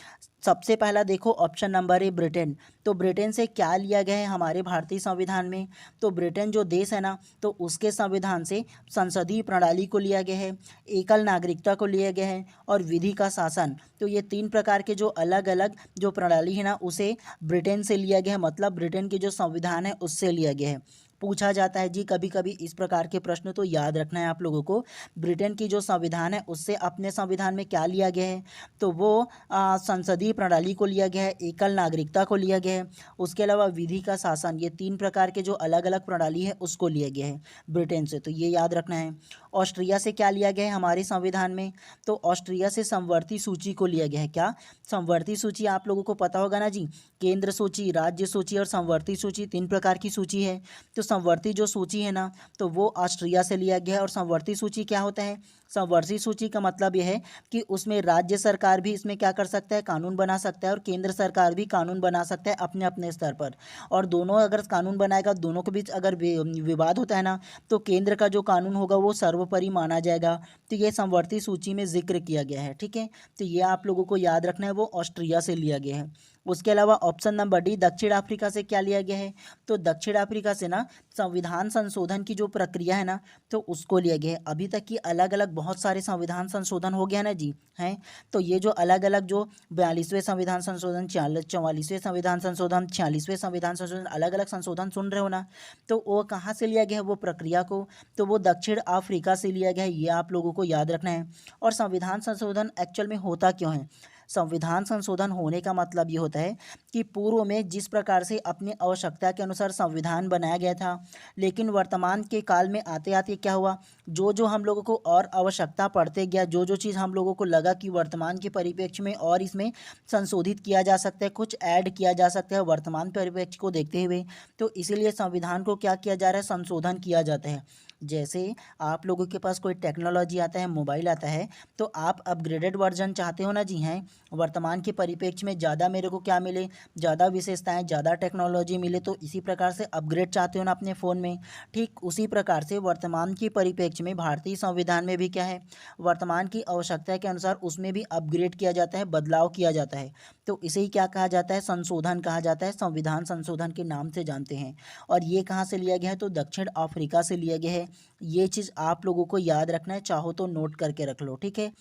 A: सबसे पहला देखो ऑप्शन नंबर ए ब्रिटेन। तो ब्रिटेन से क्या लिया गया है हमारे भारतीय संविधान में? तो ब्रिटेन जो देश है ना, तो उसके संविधान से संसदीय प्रणाली को लिया गया है, एकल नागरिकता को लिया गया है, और विधि का शासन। तो ये 3 प्रकार के जो अलग अलग जो प्रणाली है ना, उसे ब्रिटेन से लिया गया है, मतलब ब्रिटेन की जो संविधान है उससे लिया गया है। पूछा जाता है जी कभी कभी इस प्रकार के प्रश्न, तो याद रखना है आप लोगों को। ब्रिटेन की जो संविधान है उससे अपने संविधान में क्या लिया गया है, तो वो संसदीय प्रणाली को लिया गया है, एकल नागरिकता को लिया गया है, उसके अलावा विधि का शासन, ये 3 प्रकार के जो अलग अलग प्रणाली है उसको लिया गया है ब्रिटेन से, तो ये याद रखना है। ऑस्ट्रिया से क्या लिया गया है हमारे संविधान में, तो ऑस्ट्रिया से समवर्ती सूची को लिया गया है। क्या समवर्ती सूची आप लोगों को पता होगा ना जी, केंद्र सूची, राज्य सूची और समवर्ती सूची 3 प्रकार की सूची है। तो समवर्ती जो सूची है ना, तो वो ऑस्ट्रिया से लिया गया है। और समवर्ती सूची क्या होता है, समवर्ती सूची का मतलब यह है कि उसमें राज्य सरकार भी इसमें क्या कर सकता है, कानून बना सकता है, और केंद्र सरकार भी कानून बना सकता है अपने अपने स्तर पर। और दोनों अगर कानून बनाएगा, दोनों के बीच अगर विवाद होता है ना, तो केंद्र का जो कानून होगा वो सर्वोपरि माना जाएगा। तो ये समवर्ती सूची में जिक्र किया गया है, ठीक है। तो ये आप लोगों को याद रखना है, वो ऑस्ट्रिया से लिया गया है। उसके अलावा ऑप्शन नंबर डी, दक्षिण अफ्रीका से क्या लिया गया है, तो दक्षिण अफ्रीका से ना संविधान संशोधन की जो प्रक्रिया है ना, तो उसको लिया गया है। अभी तक की अलग अलग बहुत सारे संविधान संशोधन हो गया ना जी, हैं। तो ये जो अलग अलग जो 42वें संविधान संशोधन, 44वें संविधान संशोधन, 46वें संविधान संशोधन, अलग अलग संशोधन सुन रहे हो ना, तो वो कहाँ से लिया गया है वो प्रक्रिया को, तो वो दक्षिण अफ्रीका से लिया गया है। ये आप लोगों को याद रखना है। और संविधान संशोधन एक्चुअल में होता क्यों है, संविधान संशोधन होने का मतलब ये होता है कि पूर्व में जिस प्रकार से अपनी आवश्यकता के अनुसार संविधान बनाया गया था, लेकिन वर्तमान के काल में आते आते क्या हुआ, जो जो हम लोगों को और आवश्यकता पड़ते गया, जो जो चीज़ हम लोगों को लगा कि वर्तमान के परिप्रेक्ष्य में और इसमें संशोधित किया जा सकता है, कुछ ऐड किया जा सकता है वर्तमान परिप्रेक्ष्य को देखते हुए, तो इसीलिए संविधान को क्या किया जा रहा है, संशोधन किया जाता है। जैसे आप लोगों के पास कोई टेक्नोलॉजी आता है, मोबाइल आता है, तो आप अपग्रेडेड वर्जन चाहते हो ना जी, हैं। वर्तमान के परिप्रेक्ष्य में ज़्यादा मेरे को क्या मिले, ज़्यादा विशेषताएं, ज़्यादा टेक्नोलॉजी मिले, तो इसी प्रकार से अपग्रेड चाहते हो ना अपने फ़ोन में। ठीक उसी प्रकार से वर्तमान के परिप्रेक्ष्य में भारतीय संविधान में भी क्या है, वर्तमान की आवश्यकता के अनुसार उसमें भी अपग्रेड किया जाता है, बदलाव किया जाता है। तो इसे ही क्या कहा जाता है, संशोधन कहा जाता है, संविधान संशोधन के नाम से जानते हैं। और ये कहाँ से लिया गया है, तो दक्षिण अफ्रीका से लिया गया है। ये चीज़ आप लोगों को याद रखना है, चाहो तो नोट करके रख लो, ठीक है।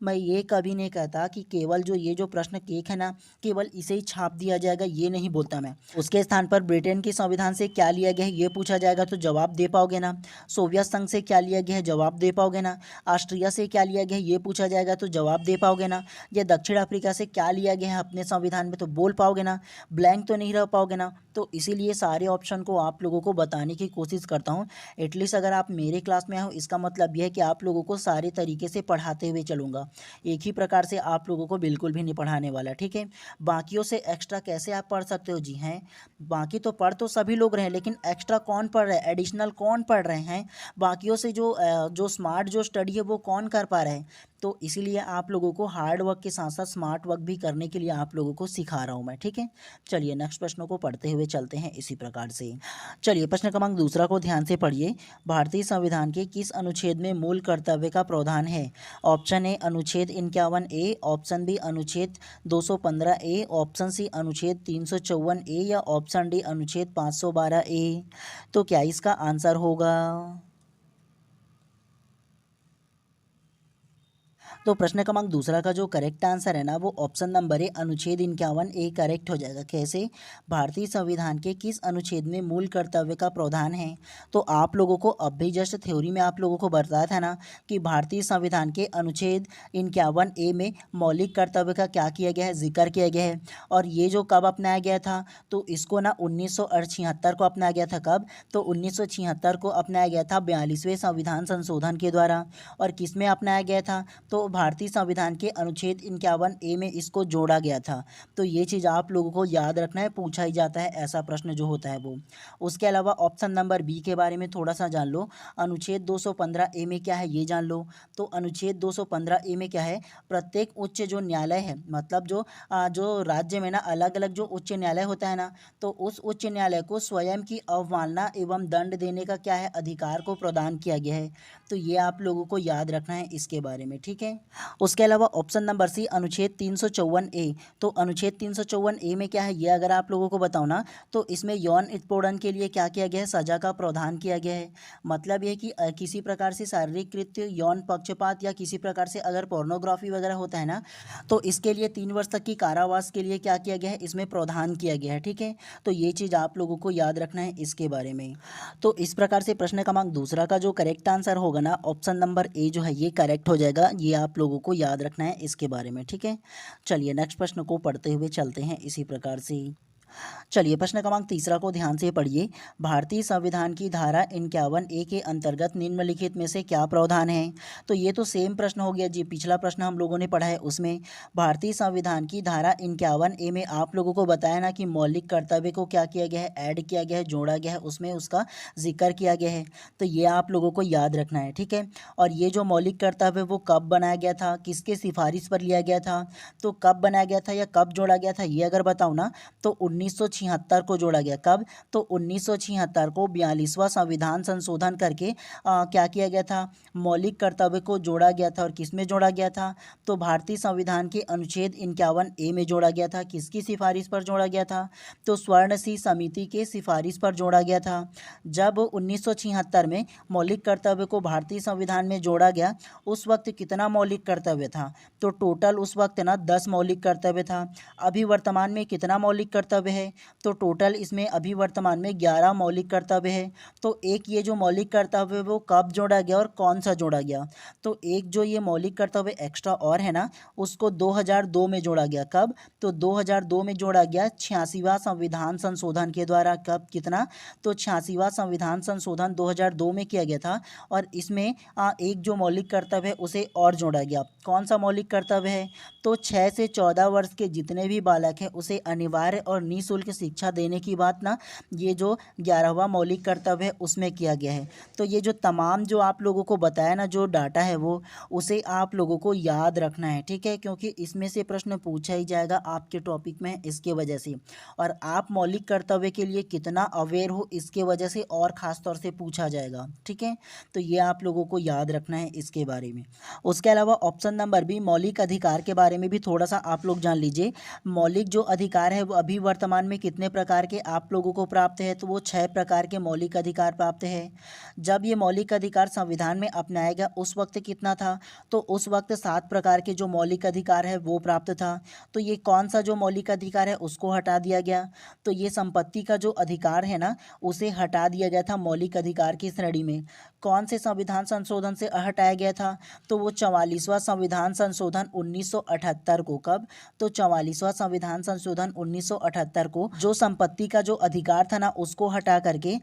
A: मैं ये कभी नहीं कहता कि केवल जो ये जो प्रश्न केक है ना, केवल इसे ही छाप दिया जाएगा, ये नहीं बोलता मैं। उसके स्थान पर ब्रिटेन के संविधान से क्या लिया गया है ये पूछा जाएगा तो जवाब दे पाओगे ना, सोवियत संघ से क्या लिया गया है जवाब दे पाओगे ना, ऑस्ट्रिया से क्या लिया गया है ये पूछा जाएगा तो जवाब दे पाओगे ना, या दक्षिण अफ्रीका से क्या लिया गया है अपने संविधान में तो बोल पाओगे ना, ब्लैंक तो नहीं रह पाओगे ना। तो इसीलिए सारे ऑप्शन को आप लोगों को बताने की कोशिश करता हूँ। एटलीस्ट अगर आप मेरे क्लास में हो, इसका मतलब यह है कि आप लोगों को सारे तरीके से पढ़ाते हुए चलूँगा, एक ही प्रकार से आप लोगों को बिल्कुल भी नहीं पढ़ाने वाला, ठीक है। बाकियों से एक्स्ट्रा कैसे आप पढ़ सकते हो जी, हैं। बाकी तो पढ़ तो सभी लोग रहे हैं, लेकिन एक्स्ट्रा कौन पढ़ रहा है, एडिशनल कौन पढ़ रहे हैं, बाकियों से जो स्मार्ट जो स्टडी है वो कौन कर पा रहे हैं। तो इसीलिए आप लोगों को हार्ड वर्क के साथ साथ स्मार्ट वर्क भी करने के लिए आप लोगों को सिखा रहा हूँ मैं, ठीक है। चलिए नेक्स्ट प्रश्नों को पढ़ते हुए चलते हैं इसी प्रकार से। चलिए प्रश्न क्रमांक दूसरा को ध्यान से पढ़िए। भारतीय संविधान के किस अनुच्छेद में मूल कर्तव्य का प्रावधान है? ऑप्शन ए अनुच्छेद 51 ए, ऑप्शन बी अनुच्छेद 215 ए, ऑप्शन सी अनुच्छेद 354 ए, या ऑप्शन डी अनुच्छेद 512 ए। तो क्या इसका आंसर होगा? तो प्रश्न क्रमांक दूसरा का जो करेक्ट आंसर है ना, वो ऑप्शन नंबर ए अनुच्छेद 51 ए करेक्ट हो जाएगा। कैसे? भारतीय संविधान के किस अनुच्छेद में मूल कर्तव्य का प्रावधान है? तो आप लोगों को अब भी जस्ट थ्योरी में आप लोगों को बताया था ना कि भारतीय संविधान के अनुच्छेद 51 ए में मौलिक कर्तव्य का क्या किया गया है, जिक्र किया गया है। और ये जो कब अपनाया गया था, तो इसको ना 1976 को अपनाया गया था। कब? तो 1976 को अपनाया गया था 42वें संविधान संशोधन के द्वारा। और किस में अपनाया गया था? तो भारतीय संविधान के अनुच्छेद 51 ए में इसको जोड़ा गया था। तो ये चीज़ आप लोगों को याद रखना है, पूछा ही जाता है ऐसा प्रश्न जो होता है वो। उसके अलावा ऑप्शन नंबर बी के बारे में थोड़ा सा जान लो। अनुच्छेद 215 ए में क्या है ये जान लो। तो अनुच्छेद 215 ए में क्या है, प्रत्येक उच्च जो न्यायालय है, मतलब जो राज्य में ना अलग अलग जो उच्च न्यायालय होता है ना, तो उस उच्च न्यायालय को स्वयं की अवमानना एवं दंड देने का क्या है, अधिकार को प्रदान किया गया है। तो ये आप लोगों को याद रखना है इसके बारे में, ठीक है। उसके अलावा ऑप्शन नंबर सी अनुच्छेद 354 ए। तो अनुच्छेद 354 ए में क्या है ये अगर आप लोगों को बताओ ना, तो इसमें यौन उत्पीड़न के लिए क्या किया गया है, सजा का प्रावधान किया गया है। मतलब ये कि किसी प्रकार से शारीरिक कृत्य, यौन पक्षपात या किसी प्रकार से अगर पोर्नोग्राफी वगैरह होता है ना, तो इसके लिए 3 वर्ष तक की कारावास के लिए क्या किया गया है, इसमें प्रावधान किया गया है। ठीक है, तो ये चीज़ आप लोगों को याद रखना है इसके बारे में। तो इस प्रकार से प्रश्न क्रमांक दूसरा का जो करेक्ट आंसर होगा ना, ऑप्शन नंबर ए जो है ये करेक्ट हो जाएगा। ये आप लोगों को याद रखना है इसके बारे में। ठीक है, चलिए नेक्स्ट प्रश्न को पढ़ते हुए चलते हैं इसी प्रकार से। चलिए प्रश्न क्रमांक तीसरा को ध्यान से पढ़िए। भारतीय संविधान की धारा 51 ए के अंतर्गत निम्नलिखित में से क्या प्रावधान है। तो ये तो सेम प्रश्न हो गया जी, पिछला प्रश्न हम लोगों ने पढ़ा है उसमें। भारतीय संविधान की धारा 51 ए में आप लोगों को बताया ना कि मौलिक कर्तव्य को क्या किया गया है, ऐड किया गया है, जोड़ा गया है, उसमें उसका जिक्र किया गया है। तो ये आप लोगों को याद रखना है। ठीक है, और ये जो मौलिक कर्तव्य वो कब बनाया गया था, किसके सिफारिश पर लिया गया था, तो कब बनाया गया था या कब जोड़ा गया था, ये अगर बताऊँ ना, तो 1976 को जोड़ा गया। कब, तो 1976 को 42वां संविधान संशोधन करके क्या किया गया था, मौलिक कर्तव्य को जोड़ा गया था। और किस में जोड़ा गया था, तो भारतीय संविधान के अनुच्छेद 51 ए में जोड़ा गया था। किसकी सिफारिश पर जोड़ा गया था, तो स्वर्ण सिंह समिति के सिफारिश पर जोड़ा गया था। जब 1976 में मौलिक कर्तव्य को भारतीय संविधान में जोड़ा गया, उस वक्त कितना मौलिक कर्तव्य था, तो टोटल उस वक्त ना 10 मौलिक कर्तव्य था। अभी वर्तमान में कितना मौलिक कर्तव्य है, तो टोटल इसमें अभी वर्तमान में 11 मौलिक कर्तव्य है। तो एक ये जो मौलिक कर्तव्य वो कब जोड़ा गया और कौन सा जोड़ा गया, तो एक जो ये मौलिक कर्तव्य एक्स्ट्रा और है ना, उसको 2002 में जोड़ा गया। कब, तो 2002 में जोड़ा गया 86वां संविधान संशोधन के द्वारा। कब, कितना, तो 86वां संविधान संशोधन 2002 में किया गया था। और इसमें एक जो मौलिक कर्तव्य है उसे और जोड़ा गया। कौन सा मौलिक कर्तव्य है, तो 6 से 14 वर्ष के जितने भी बालक हैं उसे अनिवार्य और निःशुल्क शिक्षा देने की बात ना, ये जो 11वां मौलिक कर्तव्य है उसमें किया गया है। तो ये जो तमाम जो आप लोगों को बताया ना जो डाटा है वो, उसे आप लोगों को याद रखना है। ठीक है, क्योंकि इसमें से प्रश्न पूछा ही जाएगा आपके टॉपिक में इसके वजह से। और आप मौलिक कर्तव्य के लिए कितना अवेयर हो इसके वजह से और ख़ास तौर से पूछा जाएगा। ठीक है, तो ये आप लोगों को याद रखना है इसके बारे में। उसके अलावा ऑप्शन नंबर बी मौलिक अधिकार के बारे में भी थोड़ा सा आप लोग जान लीजिए। मौलिक जो अधिकार है वो अभी वर्तमान में कितने प्रकार के आप लोगों को प्राप्त है, तो वो 6 प्रकार के मौलिक अधिकार प्राप्त है। जब ये मौलिक अधिकार संविधान में अपनाया गया उस वक्त कितना था, तो उस वक्त 7 प्रकार के जो मौलिक अधिकार है वो प्राप्त था। तो ये कौन सा जो मौलिक अधिकार है उसको हटा दिया गया, तो ये संपत्ति का जो अधिकार है ना उसे हटा दिया गया था मौलिक अधिकार की श्रेणी में। कौन से संविधान संशोधन से हटाया गया था, तो वो 44वां संविधान संशोधन 1978 को। कब, तो 44वां संविधान संशोधन 1978 को जो संपत्ति का जो अधिकार था ना उसको हटा करके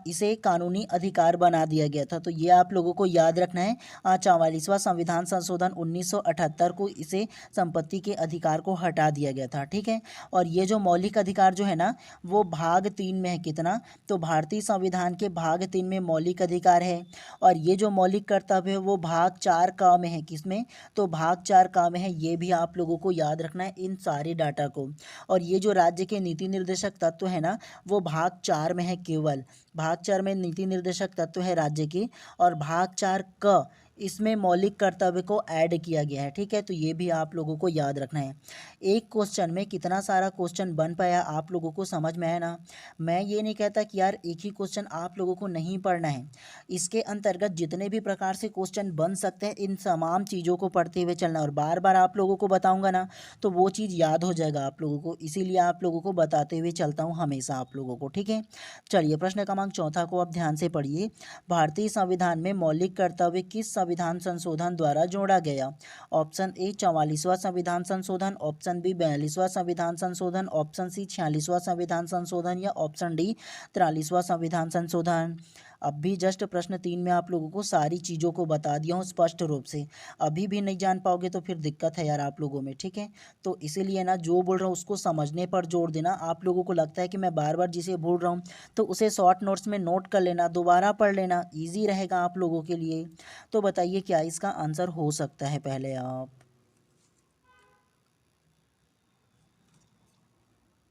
A: इसे कानूनी अधिकार बना दिया गया था। तो ये आप लोगों को याद रखना है। 44वां संविधान संशोधन 1978 को इसे संपत्ति के अधिकार को हटा दिया गया था। ठीक है, और ये जो मौलिक अधिकार जो है ना वो भाग 3 में है। कितना, तो भारतीय संविधान के भाग 3 में मौलिक अधिकार है। और ये जो मौलिक कर्तव्य है वो भाग 4 का में है। किसमें, तो भाग 4 का में है। ये भी आप लोगों को याद रखना है इन सारे डाटा को। और ये जो राज्य के नीति निर्देशक तत्व है ना वो भाग 4 में है। केवल भाग 4 में नीति निर्देशक तत्व है राज्य की, और भाग 4 क इसमें मौलिक कर्तव्य को ऐड किया गया है। ठीक है, तो ये भी आप लोगों को याद रखना है। एक क्वेश्चन में कितना सारा क्वेश्चन बन पाया आप लोगों को समझ में आया ना। मैं ये नहीं कहता कि यार एक ही क्वेश्चन आप लोगों को नहीं पढ़ना है। इसके अंतर्गत जितने भी प्रकार से क्वेश्चन बन सकते हैं इन तमाम चीज़ों को पढ़ते हुए चलना। और बार बार आप लोगों को बताऊंगा ना तो वो चीज़ याद हो जाएगा आप लोगों को, इसीलिए आप लोगों को बताते हुए चलता हूँ हमेशा आप लोगों को। ठीक है, चलिए प्रश्न क्रमांक चौथा को आप ध्यान से पढ़िए। भारतीय संविधान में मौलिक कर्तव्य किस संविधान संशोधन द्वारा जोड़ा गया। ऑप्शन ए 44वां संविधान संशोधन, ऑप्शन बी 42वां संविधान संशोधन, ऑप्शन सी 46वां संविधान संशोधन, या ऑप्शन डी 43वां संविधान संशोधन। अब भी जस्ट प्रश्न 3 में आप लोगों को सारी चीज़ों को बता दिया हूँ स्पष्ट रूप से। अभी भी नहीं जान पाओगे तो फिर दिक्कत है यार आप लोगों में। ठीक है, तो इसीलिए ना जो बोल रहा हूँ उसको समझने पर जोर देना। आप लोगों को लगता है कि मैं बार बार जिसे बोल रहा हूँ तो उसे शॉर्ट नोट्स में नोट कर लेना, दोबारा पढ़ लेना, ईजी रहेगा आप लोगों के लिए। तो बताइए क्या इसका आंसर हो सकता है पहले आप।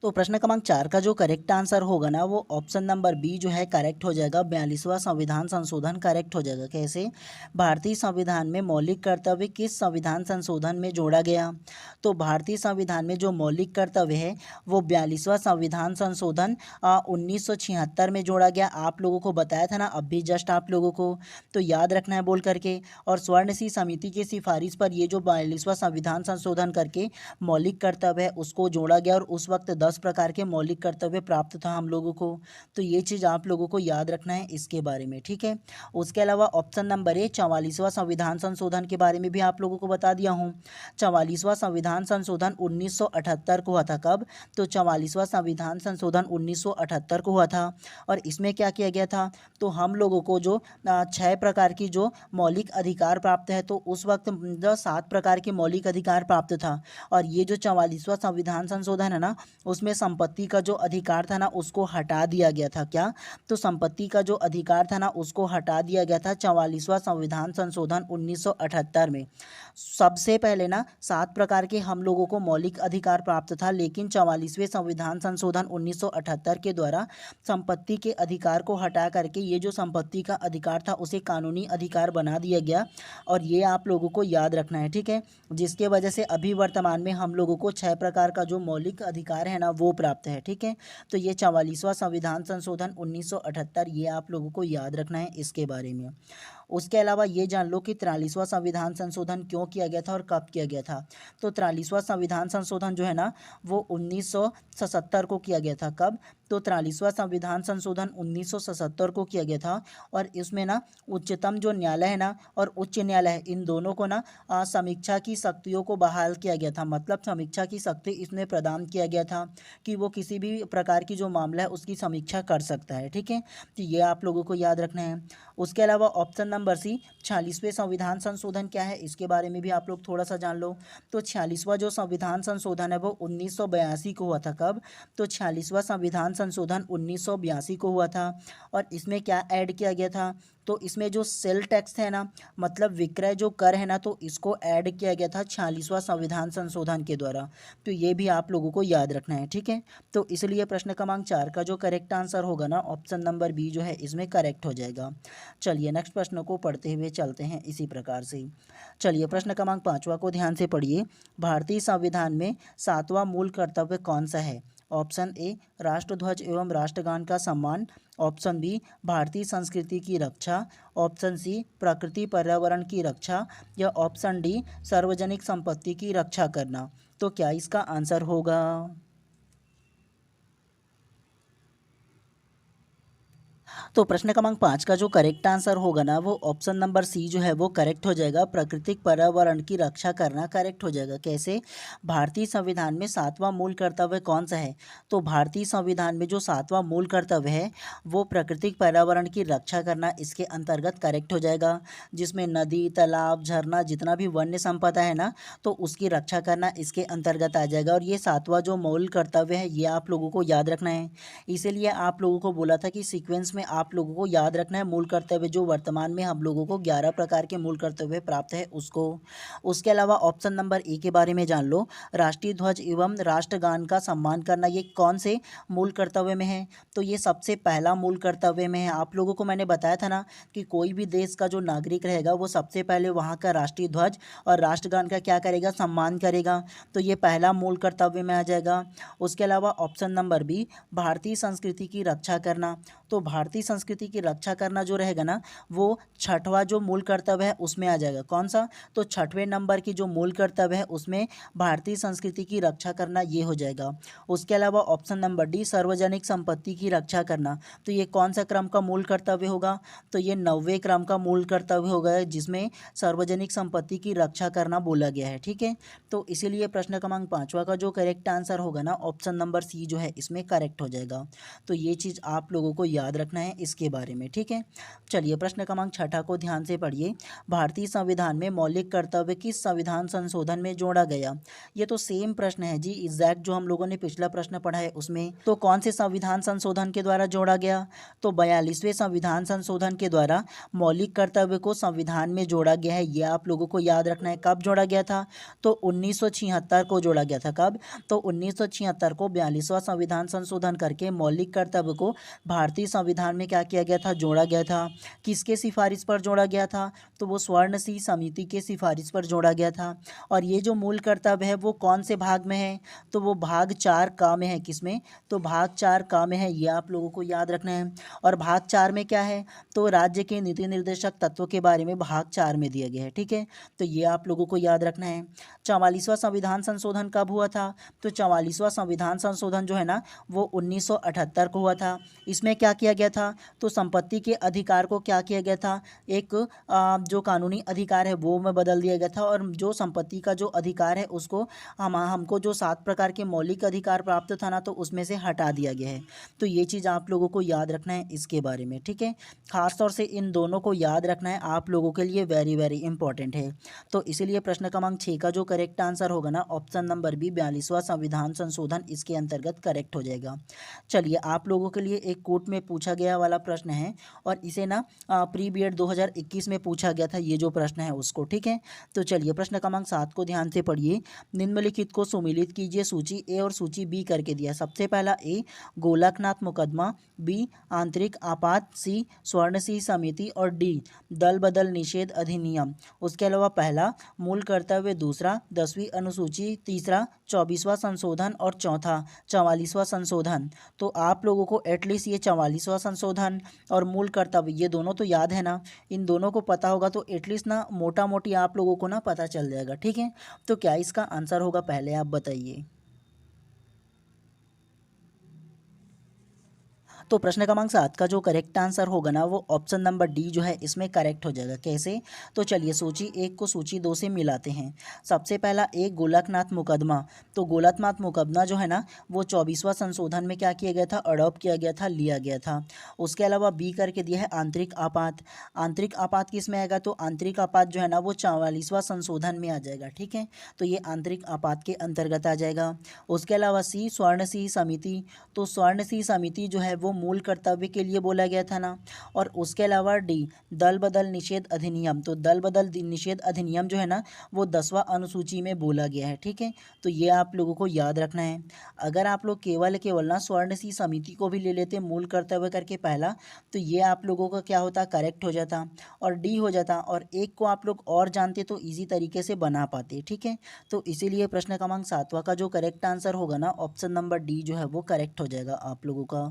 A: तो प्रश्न क्रमांक 4 का जो करेक्ट आंसर होगा ना वो ऑप्शन नंबर बी जो है करेक्ट हो जाएगा। 42वां संविधान संशोधन करेक्ट हो जाएगा। कैसे? भारतीय संविधान में मौलिक कर्तव्य किस संविधान संशोधन में जोड़ा गया? तो भारतीय संविधान में जो मौलिक कर्तव्य है वो 42वां संविधान संशोधन 1976 में जोड़ा गया। आप लोगों को बताया था ना अभी जस्ट आप लोगों को, तो याद रखना है बोल करके। और स्वर्ण सिंह समिति की सिफारिश पर ये जो 42वां संविधान संशोधन करके मौलिक कर्तव्य है उसको जोड़ा गया और उस वक्त 10 प्रकार के मौलिक कर्तव्य प्राप्त था हम लोगों को। तो ये चीज़ आप लोगों को याद रखना है इसके बारे में, ठीक है। उसके अलावा ऑप्शन नंबर ए 44वां संविधान संशोधन के बारे में भी आप लोगों को बता दिया हूँ। 44वां संविधान संशोधन 1978 को हुआ था। कब? तो 44वां संविधान संशोधन 1978 को हुआ था। और इसमें क्या किया गया था? तो हम लोगों को जो 6 प्रकार की जो मौलिक अधिकार प्राप्त है, तो उस वक्त जो 7 प्रकार के मौलिक अधिकार प्राप्त था। और ये जो 44वां संविधान संशोधन है ना उसमें संपत्ति का जो अधिकार था ना उसको हटा दिया गया था। क्या? तो संपत्ति का जो अधिकार था ना उसको हटा दिया गया था 44वां संविधान संशोधन 1978 में। सबसे पहले ना 7 प्रकार के हम लोगों को मौलिक अधिकार प्राप्त था, लेकिन 44वें संविधान संशोधन 1978 के द्वारा संपत्ति के अधिकार को हटा करके ये जो संपत्ति का अधिकार था उसे कानूनी अधिकार बना दिया गया। और ये आप लोगों को याद रखना है, ठीक है। जिसके वजह से अभी वर्तमान में हम लोगों को 6 प्रकार का जो मौलिक अधिकार है ना वो प्राप्त है, ठीक है। तो ये 44वां संविधान संशोधन 1978 ये आप लोगों को याद रखना है इसके बारे में। उसके अलावा ये जान लो कि 43वां संविधान संशोधन क्यों किया गया था और कब किया गया था। तो 43वां संविधान संशोधन जो है ना वो 1977 को किया गया था। कब? तो 43वां संविधान संशोधन 1977 को किया गया था। और इसमें ना उच्चतम जो न्यायालय है ना और उच्च न्यायालय है इन दोनों को ना समीक्षा की शक्तियों को बहाल किया गया था। मतलब समीक्षा की शक्ति इसमें प्रदान किया गया था कि वो किसी भी प्रकार की जो मामला है उसकी समीक्षा कर सकता है, ठीक है। तो ये आप लोगों को याद रखना है। उसके अलावा ऑप्शन नंबर सी 46वें संविधान संशोधन क्या है इसके बारे में भी आप लोग थोड़ा सा जान लो। तो 46वां जो संविधान संशोधन है वो 1982 को हुआ था। कब? तो 46वां संविधान संशोधन 1982 को हुआ था। और इसमें क्या ऐड किया गया था? तो इसमें जो सेल टैक्स है ना मतलब विक्रय जो कर है ना तो इसको ऐड किया गया था 46वां संविधान संशोधन के द्वारा। तो ये भी आप लोगों को याद रखना है, ठीक है। तो इसलिए प्रश्न क्रमांक 4 का जो करेक्ट आंसर होगा ना ऑप्शन नंबर बी जो है इसमें करेक्ट हो जाएगा। चलिए नेक्स्ट प्रश्न को पढ़ते हुए चलते हैं इसी प्रकार से। चलिए प्रश्न क्रमांक 5वां को ध्यान से पढ़िए। भारतीय संविधान में 7वां मूल कर्तव्य कौन सा है? ऑप्शन ए राष्ट्रध्वज एवं राष्ट्रगान का सम्मान। ऑप्शन बी भारतीय संस्कृति की रक्षा। ऑप्शन सी प्रकृति पर्यावरण की रक्षा। या ऑप्शन डी सार्वजनिक संपत्ति की रक्षा करना। तो क्या इसका आंसर होगा? तो प्रश्न क्रमांक 5 का जो करेक्ट आंसर होगा ना वो ऑप्शन नंबर सी जो है वो करेक्ट हो जाएगा। प्राकृतिक पर्यावरण की रक्षा करना करेक्ट हो जाएगा। कैसे? भारतीय संविधान में 7वां मूल कर्तव्य कौन सा है? तो भारतीय संविधान में जो 7वां मूल कर्तव्य है वो प्राकृतिक पर्यावरण की रक्षा करना इसके अंतर्गत करेक्ट हो जाएगा। जिसमें नदी तालाब झरना जितना भी वन्य संपदा है ना तो उसकी रक्षा करना इसके अंतर्गत आ जाएगा। और ये 7वां जो मूल कर्तव्य है ये आप लोगों को याद रखना है। इसीलिए आप लोगों को बोला था कि सीक्वेंस में आप लोगों को याद रखना है मूल कर्तव्य जो वर्तमान में हम लोगों को 11 प्रकार के मूल कर्तव्य प्राप्त है उसको। उसके अलावा ऑप्शन नंबर ए के बारे में जान लो। राष्ट्रीय ध्वज एवं राष्ट्रगान का सम्मान करना ये कौन से मूल कर्तव्य में है? तो ये सबसे पहला मूल कर्तव्य में है। आप लोगों को मैंने बताया था ना कि कोई भी देश का जो नागरिक रहेगा वो सबसे पहले वहाँ का राष्ट्रीय ध्वज और राष्ट्रगान का क्या करेगा? सम्मान करेगा। तो ये पहला मूल कर्तव्य में आ जाएगा। उसके अलावा ऑप्शन नंबर बी भारतीय संस्कृति की रक्षा करना। तो भारतीय संस्कृति की रक्षा करना जो रहेगा ना वो 6वां जो मूल कर्तव्य है उसमें आ जाएगा। कौन सा? तो 6वें नंबर की जो मूल कर्तव्य है उसमें भारतीय संस्कृति की रक्षा करना ये हो जाएगा। उसके अलावा ऑप्शन नंबर डी सार्वजनिक संपत्ति की रक्षा करना। तो ये कौन सा क्रम का मूल कर्तव्य होगा? तो ये 9वें क्रम का मूल कर्तव्य होगा जिसमें सार्वजनिक संपत्ति की रक्षा करना बोला गया है, ठीक है। तो इसीलिए प्रश्न क्रमांक 5वां का जो करेक्ट आंसर होगा ना ऑप्शन नंबर सी जो है इसमें करेक्ट हो जाएगा। तो ये चीज़ आप लोगों को याद रखना है इसके बारे में, ठीक है। चलिए प्रश्न क्रमांक 6 को ध्यान से पढ़िए। भारतीय संविधान में मौलिक कर्तव्य किस संविधान संशोधन में जोड़ा गया? ये तो सेम प्रश्न है जी, एग्जैक्ट जो हम लोगों ने पिछला प्रश्न पढ़ा है उसमें। तो कौन से संविधान संशोधन के द्वारा जोड़ा गया? तो 42वें संविधान संशोधन के द्वारा मौलिक कर्तव्य को संविधान में जोड़ा गया है। ये आप लोगों को याद रखना है। कब जोड़ा गया था? तो 1976 को जोड़ा गया था। कब? तो 1976 को 42वां संविधान संशोधन करके मौलिक कर्तव्य को भारतीय संविधान में क्या किया गया था? जोड़ा गया था। किसके सिफारिश पर जोड़ा गया था? तो वो स्वर्ण सिंह समिति के सिफारिश पर जोड़ा गया था। और ये जो मूल कर्तव्य है वो कौन से भाग में है? तो वो भाग 4 में है। किसमें? तो भाग 4 में है। ये आप लोगों को याद रखना है। और भाग 4 में क्या है? तो राज्य के नीति निर्देशक तत्वों के बारे में भाग 4 में दिया गया है, ठीक है। तो ये आप लोगों को याद रखना है। 44वां संविधान संशोधन कब हुआ था? तो 44वां संविधान संशोधन जो है ना वो 1978 को हुआ था। इसमें क्या किया गया था? तो संपत्ति के अधिकार को क्या किया गया था? एक जो कानूनी अधिकार है वो में बदल दिया गया था। और जो संपत्ति का जो अधिकार है उसको हमको जो 7 प्रकार के मौलिक अधिकार प्राप्त था ना, तो उसमें से हटा दिया गया है। तो ये चीज़ आप लोगों को याद रखना है इसके बारे में, ठीक है। खास तौर से इन दोनों को याद रखना है, आप लोगों के लिए वेरी वेरी इंपॉर्टेंट है। तो इसीलिए प्रश्न क्रमांक 6 का जो करेक्ट आंसर होगा ना, ऑप्शन नंबर बी 42वां संविधान संशोधन इसके अंतर्गत करेक्ट हो जाएगा। चलिए आप लोगों के लिए एक कोर्ट में पूछा गया वाला प्रश्न है, और इसे ना प्री बी एड 2021 में पूछा गया था ये जो प्रश्न है उसको, ठीक है। तो चलिए प्रश्न क्रमांक 7 को ध्यान से पढ़िए। निम्नलिखित को सुमेलित कीजिए। सूची ए और सूची बी करके दिया। सबसे पहला ए गोलकनाथ मुकदमा, बी आंतरिक आपात, सी स्वर्ण सिंह समिति और डी दल बदल निषेध अधिनियम। उसके अलावा पहला मूल कर्तव्य, दूसरा 10वीं अनुसूची, तीसरा 24वां संशोधन और चौथा 44वां संशोधन। तो आप लोगों को एटलीस्ट ये 44वां संशोधन और मूल कर्तव्य ये दोनों तो याद है ना, इन दोनों को पता होगा तो एटलीस्ट ना मोटा मोटी आप लोगों को ना पता चल जाएगा, ठीक है। तो क्या इसका आंसर होगा पहले आप बताइए। तो प्रश्न क्रमांक 7 का जो करेक्ट आंसर होगा ना वो ऑप्शन नंबर डी जो है इसमें करेक्ट हो जाएगा। कैसे? तो चलिए सूची 1 को सूची 2 से मिलाते हैं। सबसे पहला एक गोलकनाथ मुकदमा। तो गोलकनाथ मुकदमा जो है ना वो 24वां संशोधन में क्या किया गया था? अडॉप्ट किया गया था, लिया गया था। उसके अलावा बी करके दिया है आंतरिक आपात। आंतरिक आपात किस में आएगा? तो आंतरिक आपात जो है ना वो 44वां संशोधन में आ जाएगा, ठीक है। तो ये आंतरिक आपात के अंतर्गत आ जाएगा। उसके अलावा सी स्वर्ण सिंह समिति। तो स्वर्ण सिंह समिति जो है वो मूल कर्तव्य के लिए बोला गया था ना। और उसके अलावा डी दल बदल निषेध अधिनियम। तो दल बदल निषेध अधिनियम जो है ना वो 10वां अनुसूची में बोला गया है, ठीक है। तो ये आप लोगों को याद रखना है। अगर आप लोग केवल ना स्वर्ण सिंह समिति को भी ले लेते मूल कर्तव्य करके पहला, तो ये आप लोगों का क्या होता? करेक्ट हो जाता और डी हो जाता, और एक को आप लोग और जानते तो ईजी तरीके से बना पाते, ठीक है। तो इसीलिए प्रश्न क्रमांक 7वां का जो करेक्ट आंसर होगा ना ऑप्शन नंबर डी जो है वो करेक्ट हो जाएगा आप लोगों का।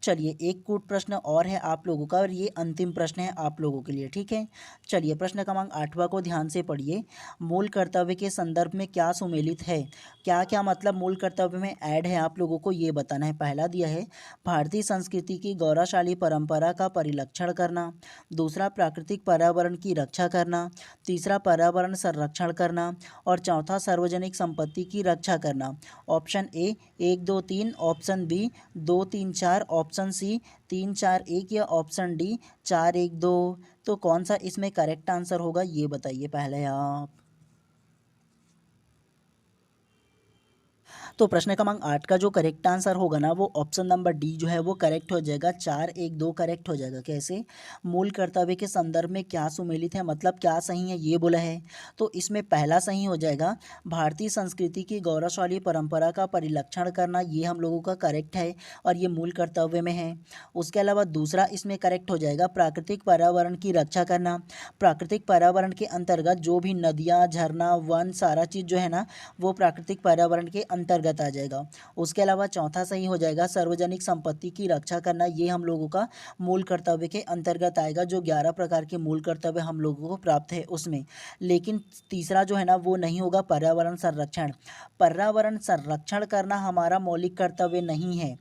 A: चलिए एक कूट प्रश्न और है आप लोगों का, और ये अंतिम प्रश्न है आप लोगों के लिए, ठीक है। चलिए प्रश्न क्रमांक 8वां को ध्यान से पढ़िए। मूल कर्तव्य के संदर्भ में क्या सुमेलित है? क्या क्या मतलब मूल कर्तव्य में ऐड है आप लोगों को ये बताना है। पहला दिया है भारतीय संस्कृति की गौरवशाली परंपरा का परिलक्षण करना, दूसरा प्राकृतिक पर्यावरण की रक्षा करना, तीसरा पर्यावरण संरक्षण करना, और चौथा सार्वजनिक संपत्ति की रक्षा करना। Option A 1 2 3, option B 2 3 4, option C 3 4 1 या ऑप्शन डी 4 1 2। तो कौन सा इसमें करेक्ट आंसर होगा ये बताइए पहले आप। तो प्रश्न क्रमांक 8 का जो करेक्ट आंसर होगा ना वो ऑप्शन नंबर डी जो है वो करेक्ट हो जाएगा। 4 1 2 करेक्ट हो जाएगा। कैसे? मूल कर्तव्य के संदर्भ में क्या सुमेलित है, मतलब क्या सही है ये बोला है। तो इसमें पहला सही हो जाएगा भारतीय संस्कृति की गौरवशाली परंपरा का परिलक्षण करना, ये हम लोगों का करेक्ट है और ये मूल कर्तव्य में है। उसके अलावा दूसरा इसमें करेक्ट हो जाएगा प्राकृतिक पर्यावरण की रक्षा करना। प्राकृतिक पर्यावरण के अंतर्गत जो भी नदियाँ, झरना, वन, सारा चीज़ जो है ना वो प्राकृतिक पर्यावरण के अंतर्गत आ जाएगा। उसके अलावा चौथा सही हो जाएगा सार्वजनिक संपत्ति की रक्षा करना, ये हम लोगों का मूल कर्तव्य के अंतर्गत आएगा। जो 11 प्रकार के मूल कर्तव्य हम लोगों को प्राप्त है उसमें। लेकिन तीसरा जो है ना वो नहीं होगा पर्यावरण संरक्षण। पर्यावरण संरक्षण करना हमारा मौलिक कर्तव्य नहीं है।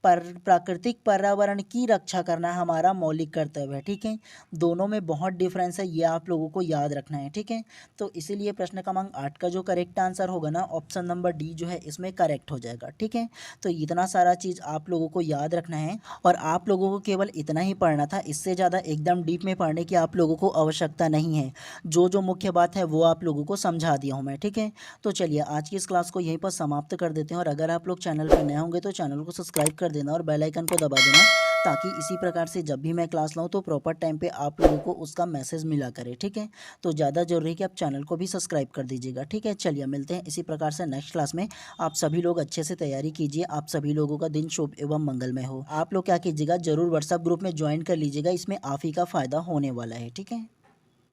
A: प्राकृतिक पर्यावरण की रक्षा करना हमारा मौलिक कर्तव्य है। ठीक है, दोनों में बहुत डिफरेंस है, ये आप लोगों को याद रखना है। ठीक है, तो इसीलिए प्रश्न क्रमांक 8 का जो करेक्ट आंसर होगा ना, ऑप्शन नंबर डी जो है इसमें करेक्ट हो जाएगा। ठीक है, तो इतना सारा चीज़ आप लोगों को याद रखना है और आप लोगों को केवल इतना ही पढ़ना था, इससे ज़्यादा एकदम डीप में पढ़ने की आप लोगों को आवश्यकता नहीं है। जो मुख्य बात है वो आप लोगों को समझा दिया हूँ मैं। ठीक है, तो चलिए आज की इस क्लास को यहीं पर समाप्त कर देते हैं और अगर आप लोग चैनल पर नए होंगे तो चैनल को सब्सक्राइब कर देना और बेल आइकन को दबा देना, ताकि इसी प्रकार से जब भी मैं क्लास लाऊं तो प्रॉपर टाइम पे आप लोगों को उसका मैसेज मिला करे। ठीक है, तो ज़्यादा जरूरी है कि आप चैनल को भी सब्सक्राइब कर दीजिएगा। ठीक है, चलिए मिलते हैं इसी प्रकार से नेक्स्ट क्लास में। आप सभी लोग अच्छे से तैयारी कीजिए, आप सभी लोगों का दिन शुभ एवं मंगलमय हो। आप लोग क्या कीजिएगा, जरूर व्हाट्सएप ग्रुप में ज्वाइन कर लीजिएगा, इसमें आप ही का फ़ायदा होने वाला है। ठीक है।